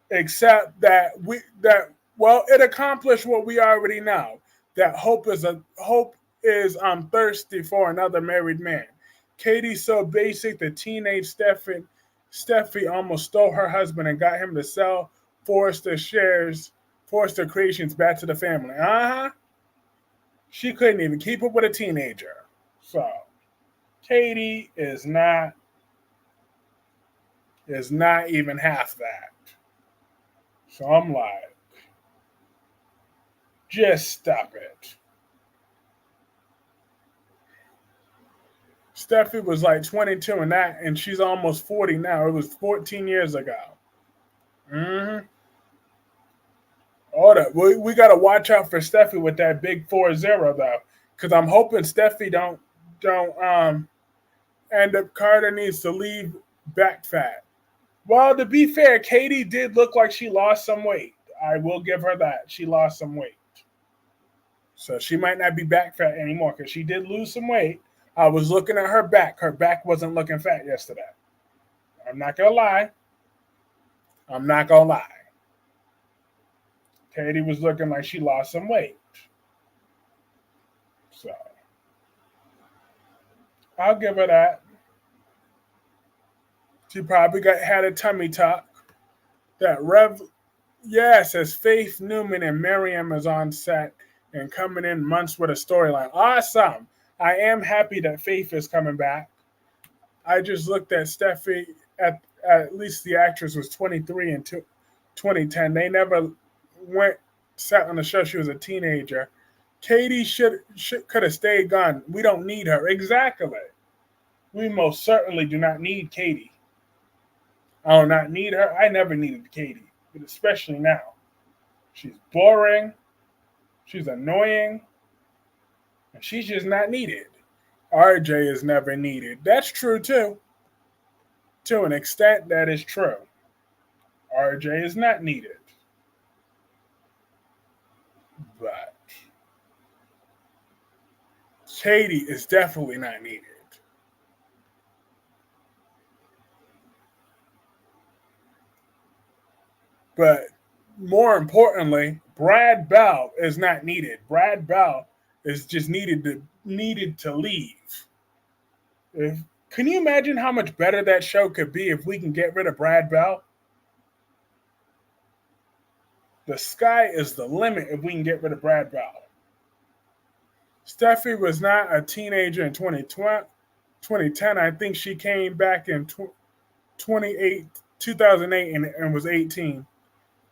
Speaker 1: Except that it accomplished what we already know. That Hope is thirsty for another married man. Katie's so basic the teenage Steffi almost stole her husband and got him to sell Forrester creations back to the family. Uh-huh. She couldn't even keep up with a teenager. So Katie is not even half that. So I'm like, just stop it. Steffi was like 22 and she's almost 40 now. It was 14 years ago. Mm-hmm. We got to watch out for Steffi with that big 4-0 though, because I'm hoping Steffi don't end up. Carter needs to leave back fat. Well, to be fair, Katie did look like she lost some weight. I will give her that. She lost some weight. So she might not be back fat anymore because she did lose some weight. I was looking at her back. Her back wasn't looking fat yesterday. I'm not going to lie. I'm not going to lie. Katie was looking like she lost some weight. So I'll give her that. She probably had a tummy tuck. That yes, as Faith Newman and Miriam is on set and coming in months with a storyline. Awesome. I am happy that Faith is coming back. I just looked at Steffi. At least the actress was 23 in 2010. They never sat on the show. She was a teenager. Katie could have stayed gone. We don't need her. Exactly. We most certainly do not need Katie. I do not need her. I never needed Katie, but especially now. She's boring. She's annoying. And she's just not needed. RJ is never needed. That's true too. To an extent, that is true. RJ is not needed. But Katie is definitely not needed. But more importantly, Brad Bell is not needed. Brad Bell is just needed to leave. Can you imagine how much better that show could be if we can get rid of Brad Bell? The sky is the limit if we can get rid of Brad Bell. Steffi was not a teenager in 2010. I think she came back in 2008 and was 18.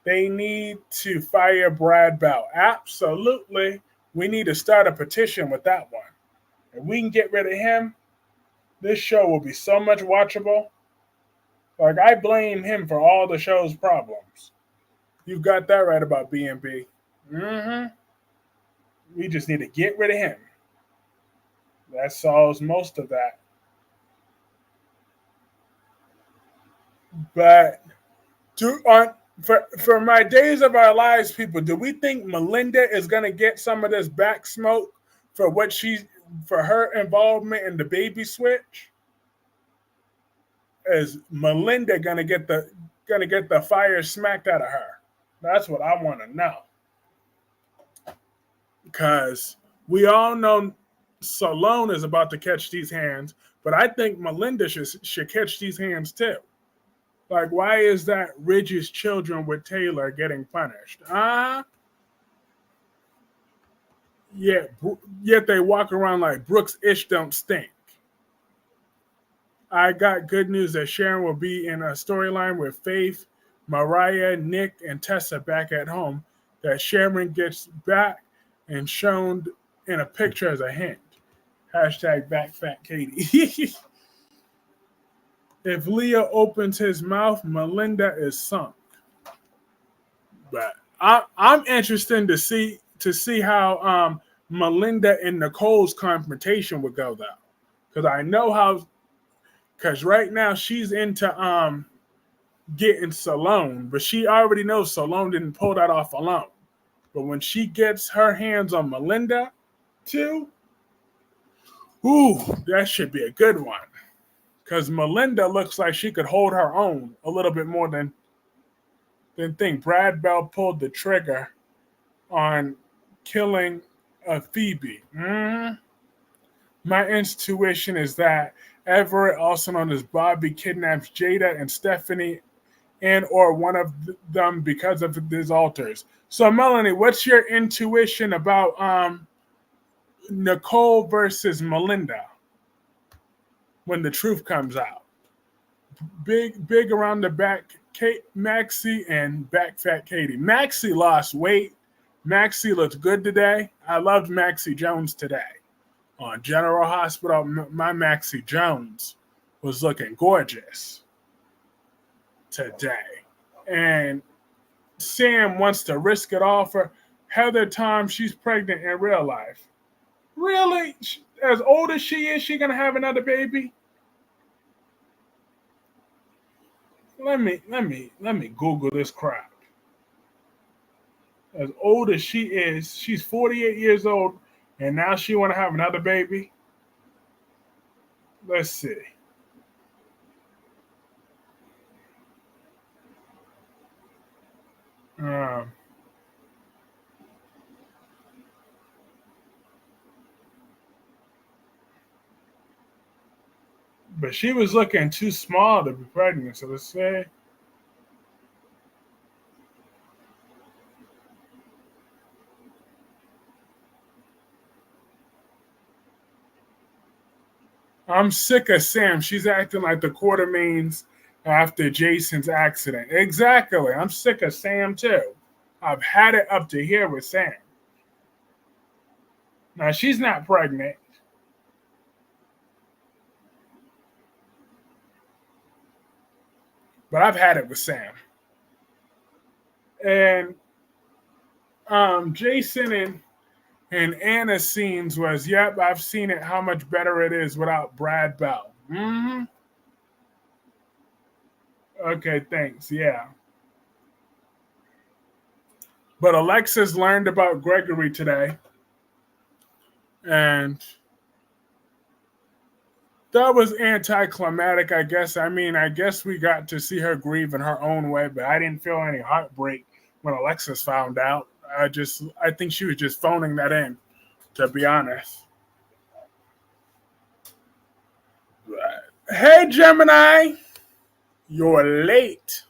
Speaker 1: They need to fire Brad Bell. Absolutely. We need to start a petition with that one. If we can get rid of him, this show will be so much watchable. Like, I blame him for all the show's problems. You got that right about B&B. Mm-hmm. We just need to get rid of him. That solves most of that. But for my days of our lives, people, do we think Melinda is going to get some of this back smoke for for her involvement in the baby switch? Is Melinda going to get the fire smacked out of her? That's what I want to know. Because We all know Salone is about to catch these hands, but I think Melinda should catch these hands too. Like, why is that Ridge's children with Taylor getting punished? Yet, yet they walk around like Brooks ish don't stink. I got good news that Sharon will be in a storyline with Faith, Mariah, Nick, and Tessa back at home. That Sharon gets back and shown in a picture as a hint. Hashtag back fat Katie. If Leo opens his mouth, Melinda is sunk. But I'm interested to see how Melinda and Nicole's confrontation would go though, because I know how. Because right now she's into getting Salone, but she already knows Salone didn't pull that off alone. But when she gets her hands on Melinda too, ooh, that should be a good one. Because Melinda looks like she could hold her own a little bit more than think. Brad Bell pulled the trigger on killing a Phoebe. My intuition is that Everett, also known as Bobby, kidnaps Jada and Stephanie and or one of them because of these altars. So, Melanie, what's your intuition about Nicole versus Melinda when the truth comes out? Big around the back, Maxie and back fat Katie. Maxie lost weight. Maxie looks good today. I loved Maxie Jones today. On General Hospital, my Maxie Jones was looking gorgeous today. And Sam wants to risk it all for Heather Tom. She's pregnant in real life. Really? As old as she is, she gonna have another baby? Let me Google this crap. As old as she is, she's 48 years old, and now she want to have another baby. Let's see. Um, but she was looking too small to be pregnant. So let's say I'm sick of Sam. She's acting like the Quartermains after Jason's accident. Exactly. I'm sick of Sam too. I've had it up to here with Sam. Now she's not pregnant, but I've had it with Sam. And Jason and Anna's scenes was, yep, I've seen it. How much better it is without Brad Bell. Okay, thanks. Yeah. But Alexis learned about Gregory today, and that was anticlimactic, I guess. I mean, I guess we got to see her grieve in her own way, but I didn't feel any heartbreak when Alexis found out. I think she was just phoning that in, to be honest. But, hey, Gemini, you're late,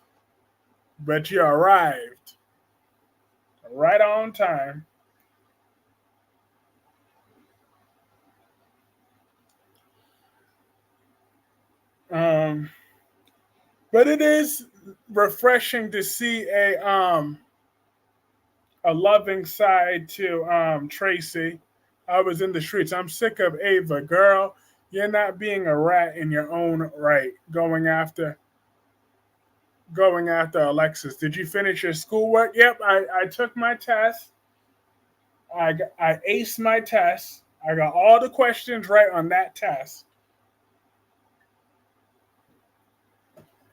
Speaker 1: but you arrived right on time. Um, but it is refreshing to see a loving side to Tracy. I was in the streets. I'm sick of Ava, girl. You're not being a rat in your own right, going after Alexis. Did you finish your schoolwork? Yep, I took my test. I aced my test. I got all the questions right on that test.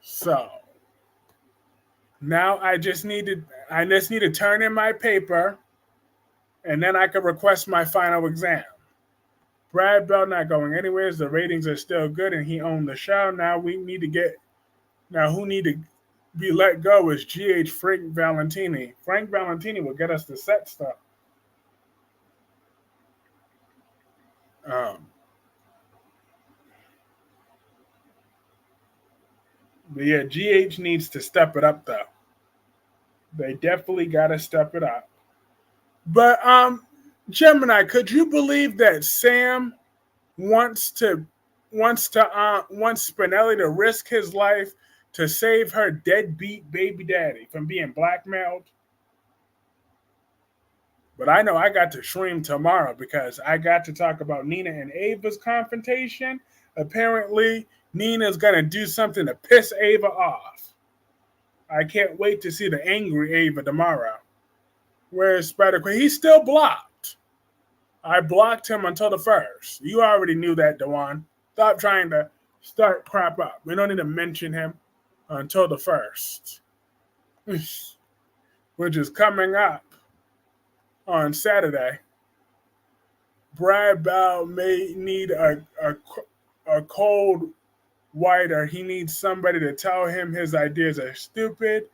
Speaker 1: So now I just need to turn in my paper, and then I can request my final exam. Brad Bell not going anywhere. The ratings are still good, and he owned the show. Now who need to be let go is GH Frank Valentini. Frank Valentini will get us the set stuff. Um, but yeah, GH needs to step it up though. They definitely got to step it up. But Gemini, could you believe that Sam wants to wants Spinelli to risk his life to save her deadbeat baby daddy from being blackmailed? But I know I got to stream tomorrow because I got to talk about Nina and Ava's confrontation. Apparently, Nina's gonna do something to piss Ava off. I can't wait to see the angry Ava tomorrow. Where's Spider Queen? He's still blocked. I blocked him until the first. You already knew that, Dewan. Stop trying to start crap up. We don't need to mention him until the first, which is coming up on Saturday. Brad Bow may need a cold whiter. He needs somebody to tell him his ideas are stupid.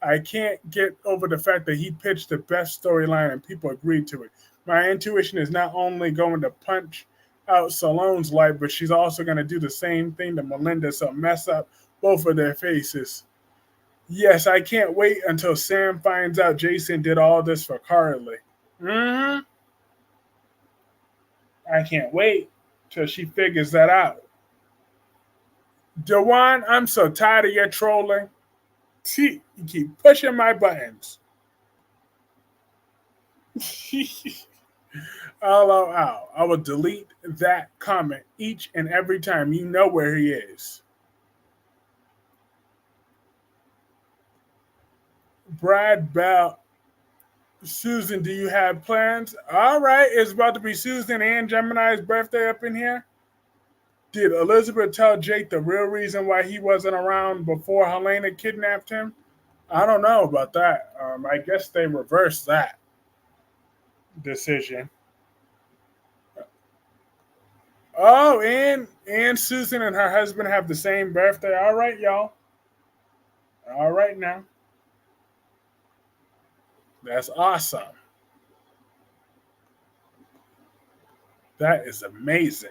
Speaker 1: I can't get over the fact that he pitched the best storyline and people agreed to it. My intuition is not only going to punch out Salone's life, but she's also going to do the same thing to Melinda, so mess up both of their faces. Yes, I can't wait until Sam finds out Jason did all this for Carly. Mm-hmm. I can't wait till she figures that out. Dewan, I'm so tired of your trolling. You keep pushing my buttons. LOL. I will delete that comment each and every time. You know where he is. Brad Bell. Susan, do you have plans? All right, it's about to be Susan and Gemini's birthday up in here. Did Elizabeth tell Jake the real reason why he wasn't around before Helena kidnapped him? I don't know about that. I guess they reversed that decision. Oh, and Susan and her husband have the same birthday. All right, y'all. All right now. That's awesome. That is amazing.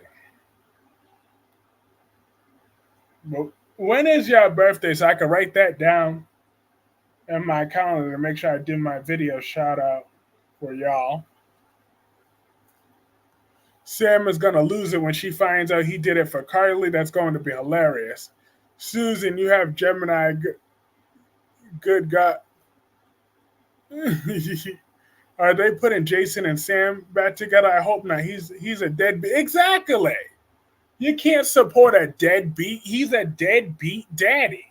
Speaker 1: But when is your birthday so I can write that down in my calendar to make sure I do my video shout out for y'all? Sam is going to lose it when she finds out he did it for Carly. That's going to be hilarious. Susan, you have Gemini. Good God. Are they putting Jason and Sam back together? I hope not. He's a deadbeat. Exactly. You can't support a deadbeat. He's a deadbeat daddy.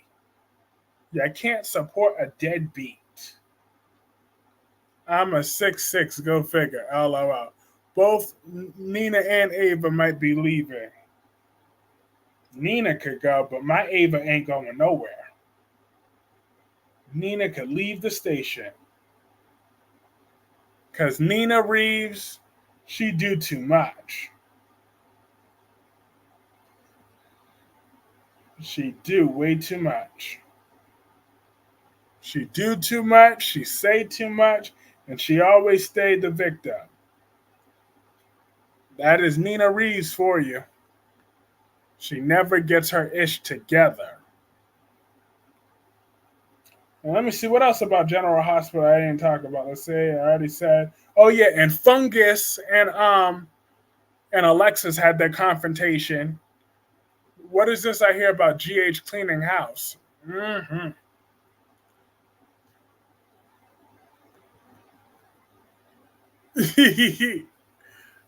Speaker 1: You can't support a deadbeat. I'm a 6'6", go figure. LOL. Both Nina and Ava might be leaving. Nina could go, but my Ava ain't going nowhere. Nina could leave the station. Because Nina Reeves, she do too much. She do way too much. She do too much, she say too much, and she always stayed the victim. That is Nina Reeves for you. She never gets her ish together. And let me see what else about General Hospital I didn't talk about. Let's say I already said. Oh yeah, and Fungus and Alexis had their confrontation. What is this I hear about GH cleaning house? Mm-hmm.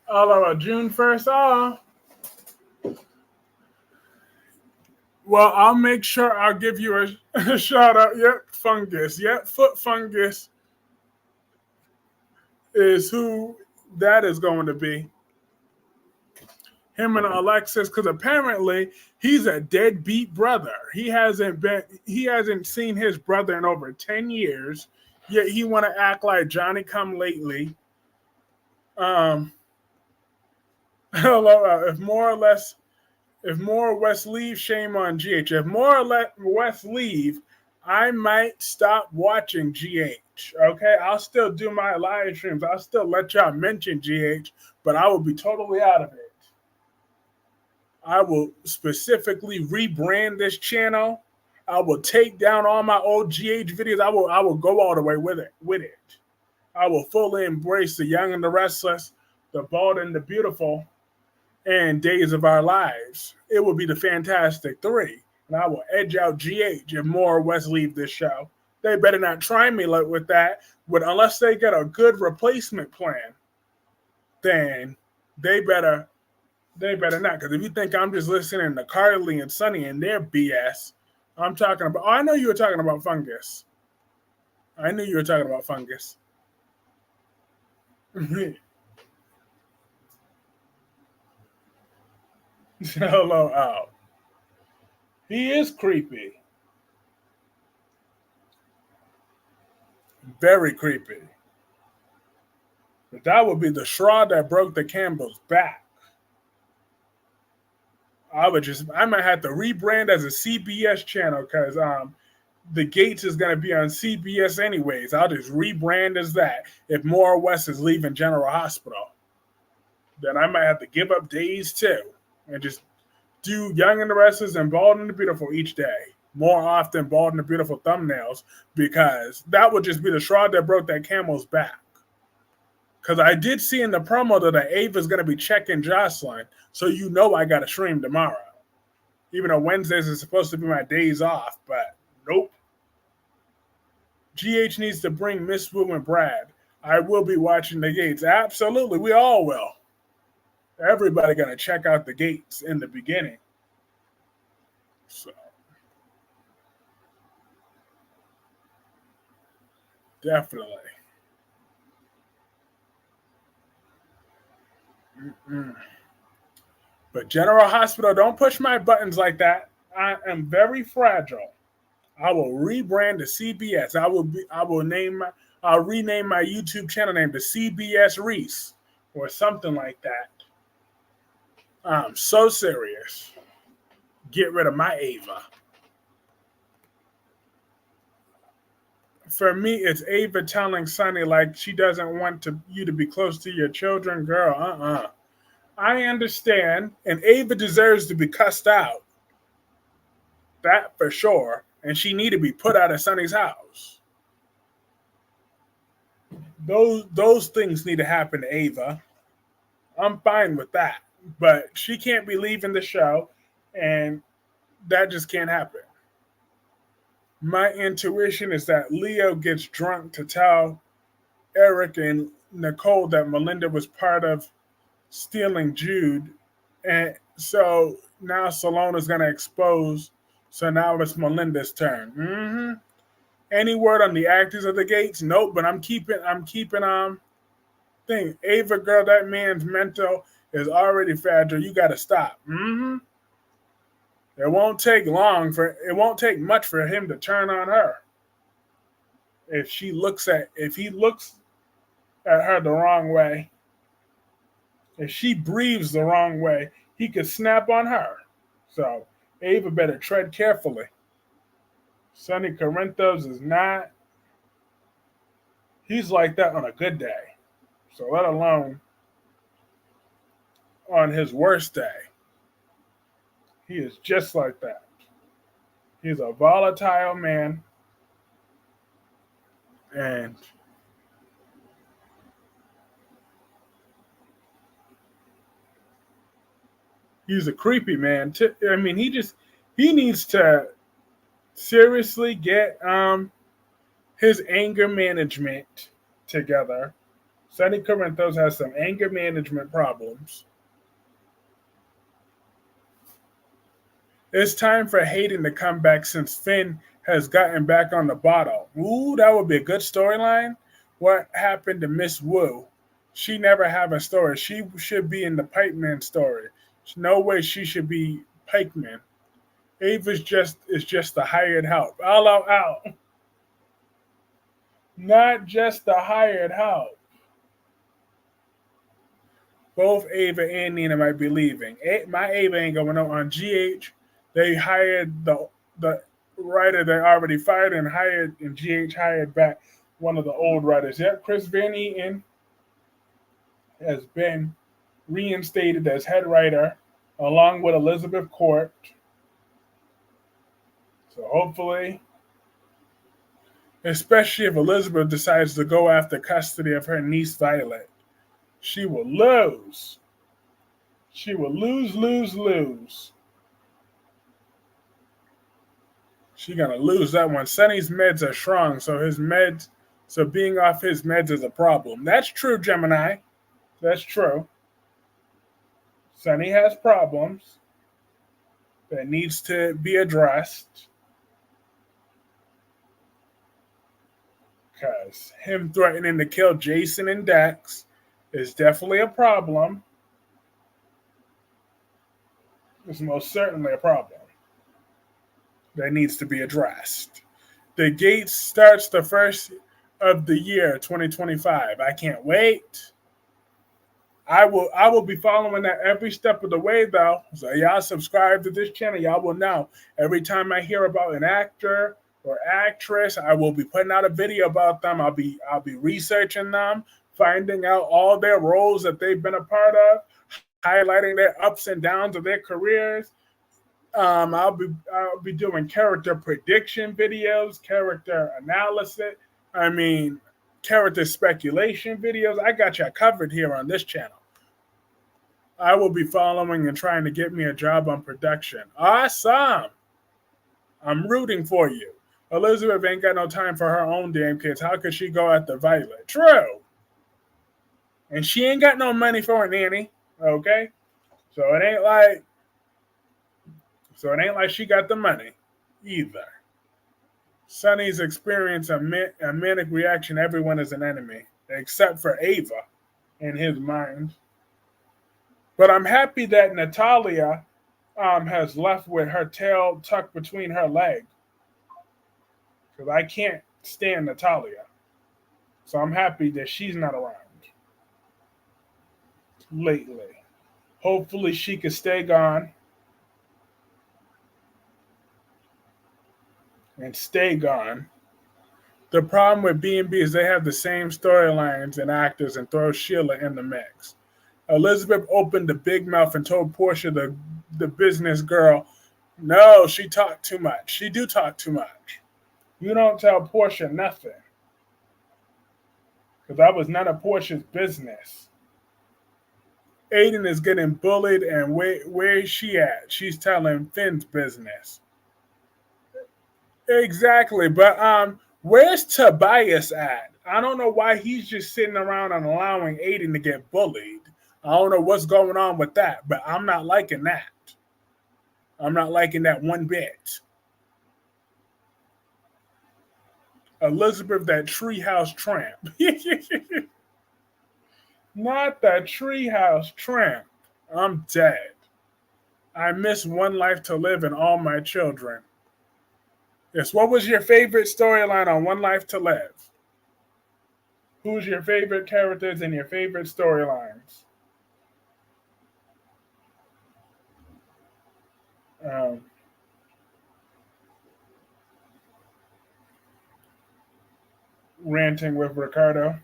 Speaker 1: All about June 1st. Oh. Well, I'll make sure I'll give you a shout out. Yep, Fungus. Yep, Foot Fungus is who that is going to be. Him and Alexis, because apparently he's a deadbeat brother. He hasn't seen his brother in over 10 years, yet he want to act like Johnny come lately. If more or less If more West leave, shame on GH. If more West leave, I might stop watching GH. Okay, I'll still do my live streams. I'll still let y'all mention GH, but I will be totally out of it. I will specifically rebrand this channel. I will take down all my old GH videos. I will go all the way with it. I will fully embrace the young and the restless, the bold and the beautiful, and days of our lives. It will be the Fantastic Three. And I will edge out GH if more or West leave this show. They better not try me with that. But unless they get a good replacement plan, then they better not. Because if you think I'm just listening to Carly and Sonny and their BS, I'm talking about. Oh, I know you were talking about fungus. I knew you were talking about fungus. Hello, out. He is creepy. Very creepy. But that would be the straw that broke the camel's back. I might have to rebrand as a CBS channel because the Gates is going to be on CBS anyways. I'll just rebrand as that. If Maura West is leaving General Hospital, then I might have to give up days too and just do Young and the Restless and Bald and the Beautiful each day. More often, Bald and the Beautiful thumbnails, because that would just be the straw that broke that camel's back. Because I did see in the promo that Ava's going to be checking Jocelyn, so you know I got to stream tomorrow. Even though Wednesdays is supposed to be my days off, but nope. GH needs to bring Miss Wu and Brad. I will be watching the Gates. Absolutely, we all will. Everybody going to check out the Gates in the beginning. So, definitely. Mm-mm. But General Hospital, don't push my buttons like that. I am very fragile. I will rebrand to CBS. I'll rename my YouTube channel name to CBS Reese or something like that. I'm so serious. Get rid of my Ava. For me, it's Ava telling Sonny like she doesn't want you to be close to your children. Girl, I understand, and Ava deserves to be cussed out. That for sure. And she need to be put out of Sonny's house. Those things need to happen to Ava. I'm fine with that. But she can't be leaving the show, and that just can't happen. My intuition is that Leo gets drunk to tell Eric and Nicole that Melinda was part of stealing Jude. And so now Salona's going to expose. So now it's Melinda's turn. Mm-hmm. Any word on the actors of the Gates? Nope, but I'm keeping thing. Ava, girl, that man's mental is already fragile. You got to stop. Mm-hmm. It won't take much for him to turn on her. If he looks at her the wrong way, if she breathes the wrong way, he could snap on her. So Ava better tread carefully. Sonny Corinthos is not. He's like that on a good day. So let alone on his worst day. He is just like that. He's a volatile man. And he's a creepy man. I mean, he needs to seriously get his anger management together. Sonny Corinthos has some anger management problems. It's time for Hayden to come back since Finn has gotten back on the bottle. Ooh, that would be a good storyline. What happened to Miss Wu? She never have a story. She should be in the Pikeman story. There's no way she should be Pikeman. Ava's is just the hired help. Out. Not just the hired help. Both Ava and Nina might be leaving. My Ava ain't going on GH. They hired the writer they already fired and GH hired back one of the old writers. Yep, Chris Van Eaton has been reinstated as head writer along with Elizabeth Court. So hopefully, especially if Elizabeth decides to go after custody of her niece Violet, she will lose. She will lose, lose, lose. She's gonna lose that one. Sonny's meds are strong, so being off his meds is a problem. That's true, Gemini. That's true. Sonny has problems that needs to be addressed. Because him threatening to kill Jason and Dex is definitely a problem. It's most certainly a problem that needs to be addressed. The Gates starts the first of the year 2025. I can't wait. I will be following that every step of the way though. So y'all subscribe to this channel. Y'all will know every time I hear about an actor or actress, I will be putting out a video about them. I'll be researching them, finding out all their roles that they've been a part of, highlighting their ups and downs of their careers. I'll be doing character prediction videos, character analysis. I mean, character speculation videos. I got you covered here on this channel. I will be following and trying to get me a job on production. Awesome. I'm rooting for you. Elizabeth ain't got no time for her own damn kids. How could she go after Violet? True. And she ain't got no money for a nanny. Okay? So it ain't like she got the money either. Sonny's experienced a manic reaction. Everyone is an enemy, except for Ava in his mind. But I'm happy that Natalia has left with her tail tucked between her legs. Because I can't stand Natalia. So I'm happy that she's not around lately. Hopefully she can stay gone. And stay gone. The problem with B&B is they have the same storylines and actors and throw Sheila in the mix. Elizabeth opened the big mouth and told Portia, the business girl, no, she talked too much. She do talk too much. You don't tell Portia nothing. Because that was none of Portia's business. Aiden is getting bullied, and where is she at? She's telling Finn's business. Exactly, but where's Tobias at? I don't know why he's just sitting around and allowing Aiden to get bullied. I don't know what's going on with that, but I'm not liking that. I'm not liking that one bit. Elizabeth, that treehouse tramp. Not that treehouse tramp. I'm dead. I miss One Life to Live and all my children. Yes, what was your favorite storyline on One Life to Live? Who's your favorite characters and your favorite storylines? Ranting with Ricardo.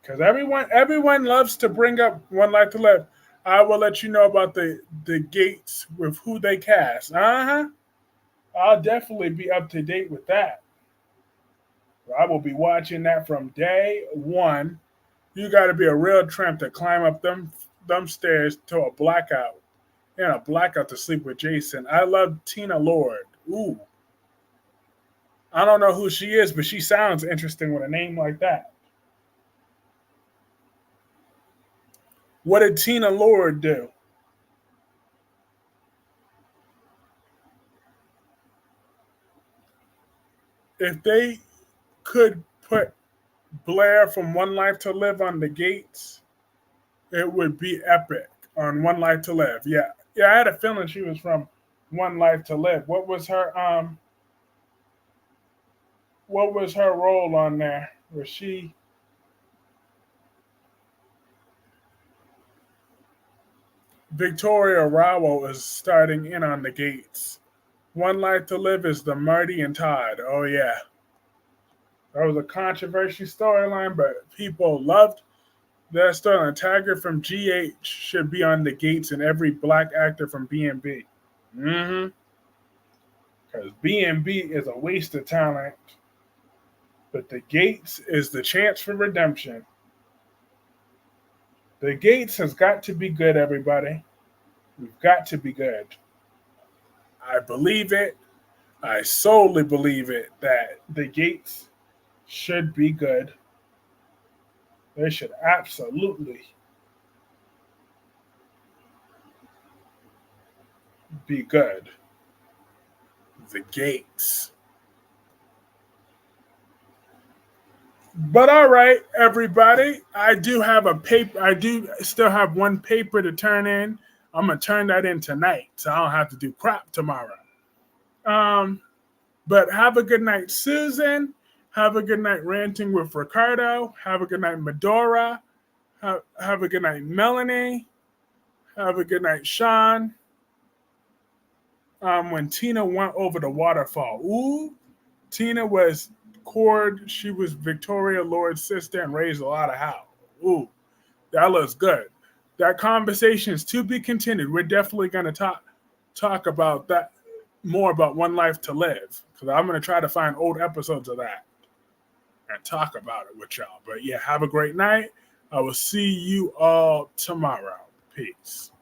Speaker 1: Because everyone loves to bring up One Life to Live. I will let you know about the Gates with who they cast. I'll definitely be up to date with that. I will be watching that from day one. You got to be a real tramp to climb up them stairs to a blackout. And a blackout to sleep with Jason. I love Tina Lord. Ooh. I don't know who she is, but she sounds interesting with a name like that. What did Tina Lord do? If they could put Blair from One Life to Live on the Gates, it would be epic on One Life to Live. Yeah. I had a feeling she was from One Life to Live. What was her role on there? Was she Victoria Rawo is starting in on the Gates. One Life to Live is the Marty and Todd. Oh yeah. That was a controversial storyline, but people loved That Sterling Tiger from GH should be on the gates and every black actor from B&B. Mm-hmm. Because B&B is a waste of talent, but the gates is the chance for redemption. The gates has got to be good, everybody. We've got to be good. I believe it. I solely believe it that the gates should be good. They should absolutely be good. The gates. But all right, everybody. I do have a paper. I do still have one paper to turn in. I'm gonna turn that in tonight, so I don't have to do crap tomorrow. Um, but have a good night, Susan. Have a good night, ranting with Ricardo. Have a good night, Medora. Have a good night, Melanie. Have a good night, Sean. When Tina went over the waterfall, ooh, Tina was Cord. She was Victoria Lord's sister and raised a lot of hell. Ooh, that looks good. That conversation is to be continued. We're definitely going to talk about that more about One Life to Live because I'm going to try to find old episodes of that and talk about it with y'all. But yeah, have a great night. I will see you all tomorrow. Peace.